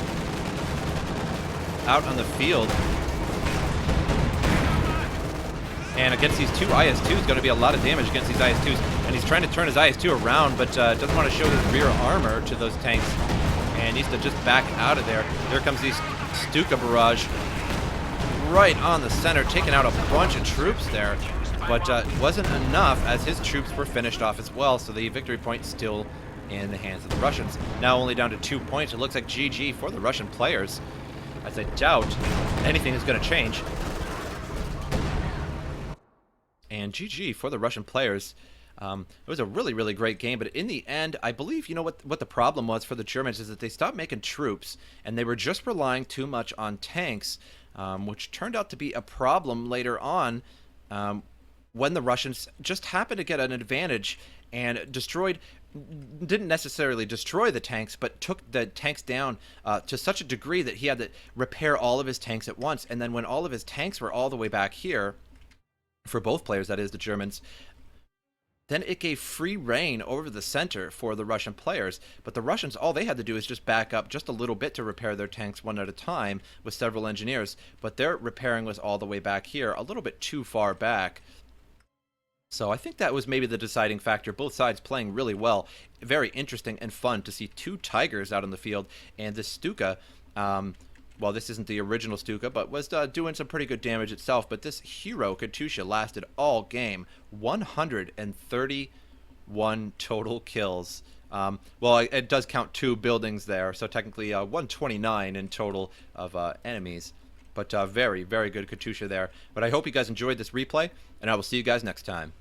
out on the field. And against these two IS-2s, going to be a lot of damage against these IS-2s. And he's trying to turn his IS-2 around, but doesn't want to show his rear armor to those tanks. And needs to just back out of there. There comes the Stuka barrage right on the center, taking out a bunch of troops there. But it wasn't enough, as his troops were finished off as well. So the victory point still in the hands of the Russians. Now only down to 2 points. It looks like GG for the Russian players, as I doubt anything is going to change. And GG for the Russian players. It was a really, really great game, but in the end, I believe, you know what the problem was for the Germans is that they stopped making troops, and they were just relying too much on tanks, which turned out to be a problem later on when the Russians just happened to get an advantage and didn't necessarily destroy the tanks, but took the tanks down to such a degree that he had to repair all of his tanks at once. And then when all of his tanks were all the way back here, for both players, that is, the Germans, then it gave free reign over the center for the Russian players. But the Russians, all they had to do is just back up just a little bit to repair their tanks one at a time with several engineers. But their repairing was all the way back here, a little bit too far back. So I think that was maybe the deciding factor. Both sides playing really well. Very interesting and fun to see two Tigers out on the field. And this Stuka, well, this isn't the original Stuka, but was doing some pretty good damage itself. But this hero, Katusha, lasted all game. 131 total kills. Well, it does count 2 buildings there, so technically 129 in total of enemies. But very, very good Katusha there. But I hope you guys enjoyed this replay, and I will see you guys next time.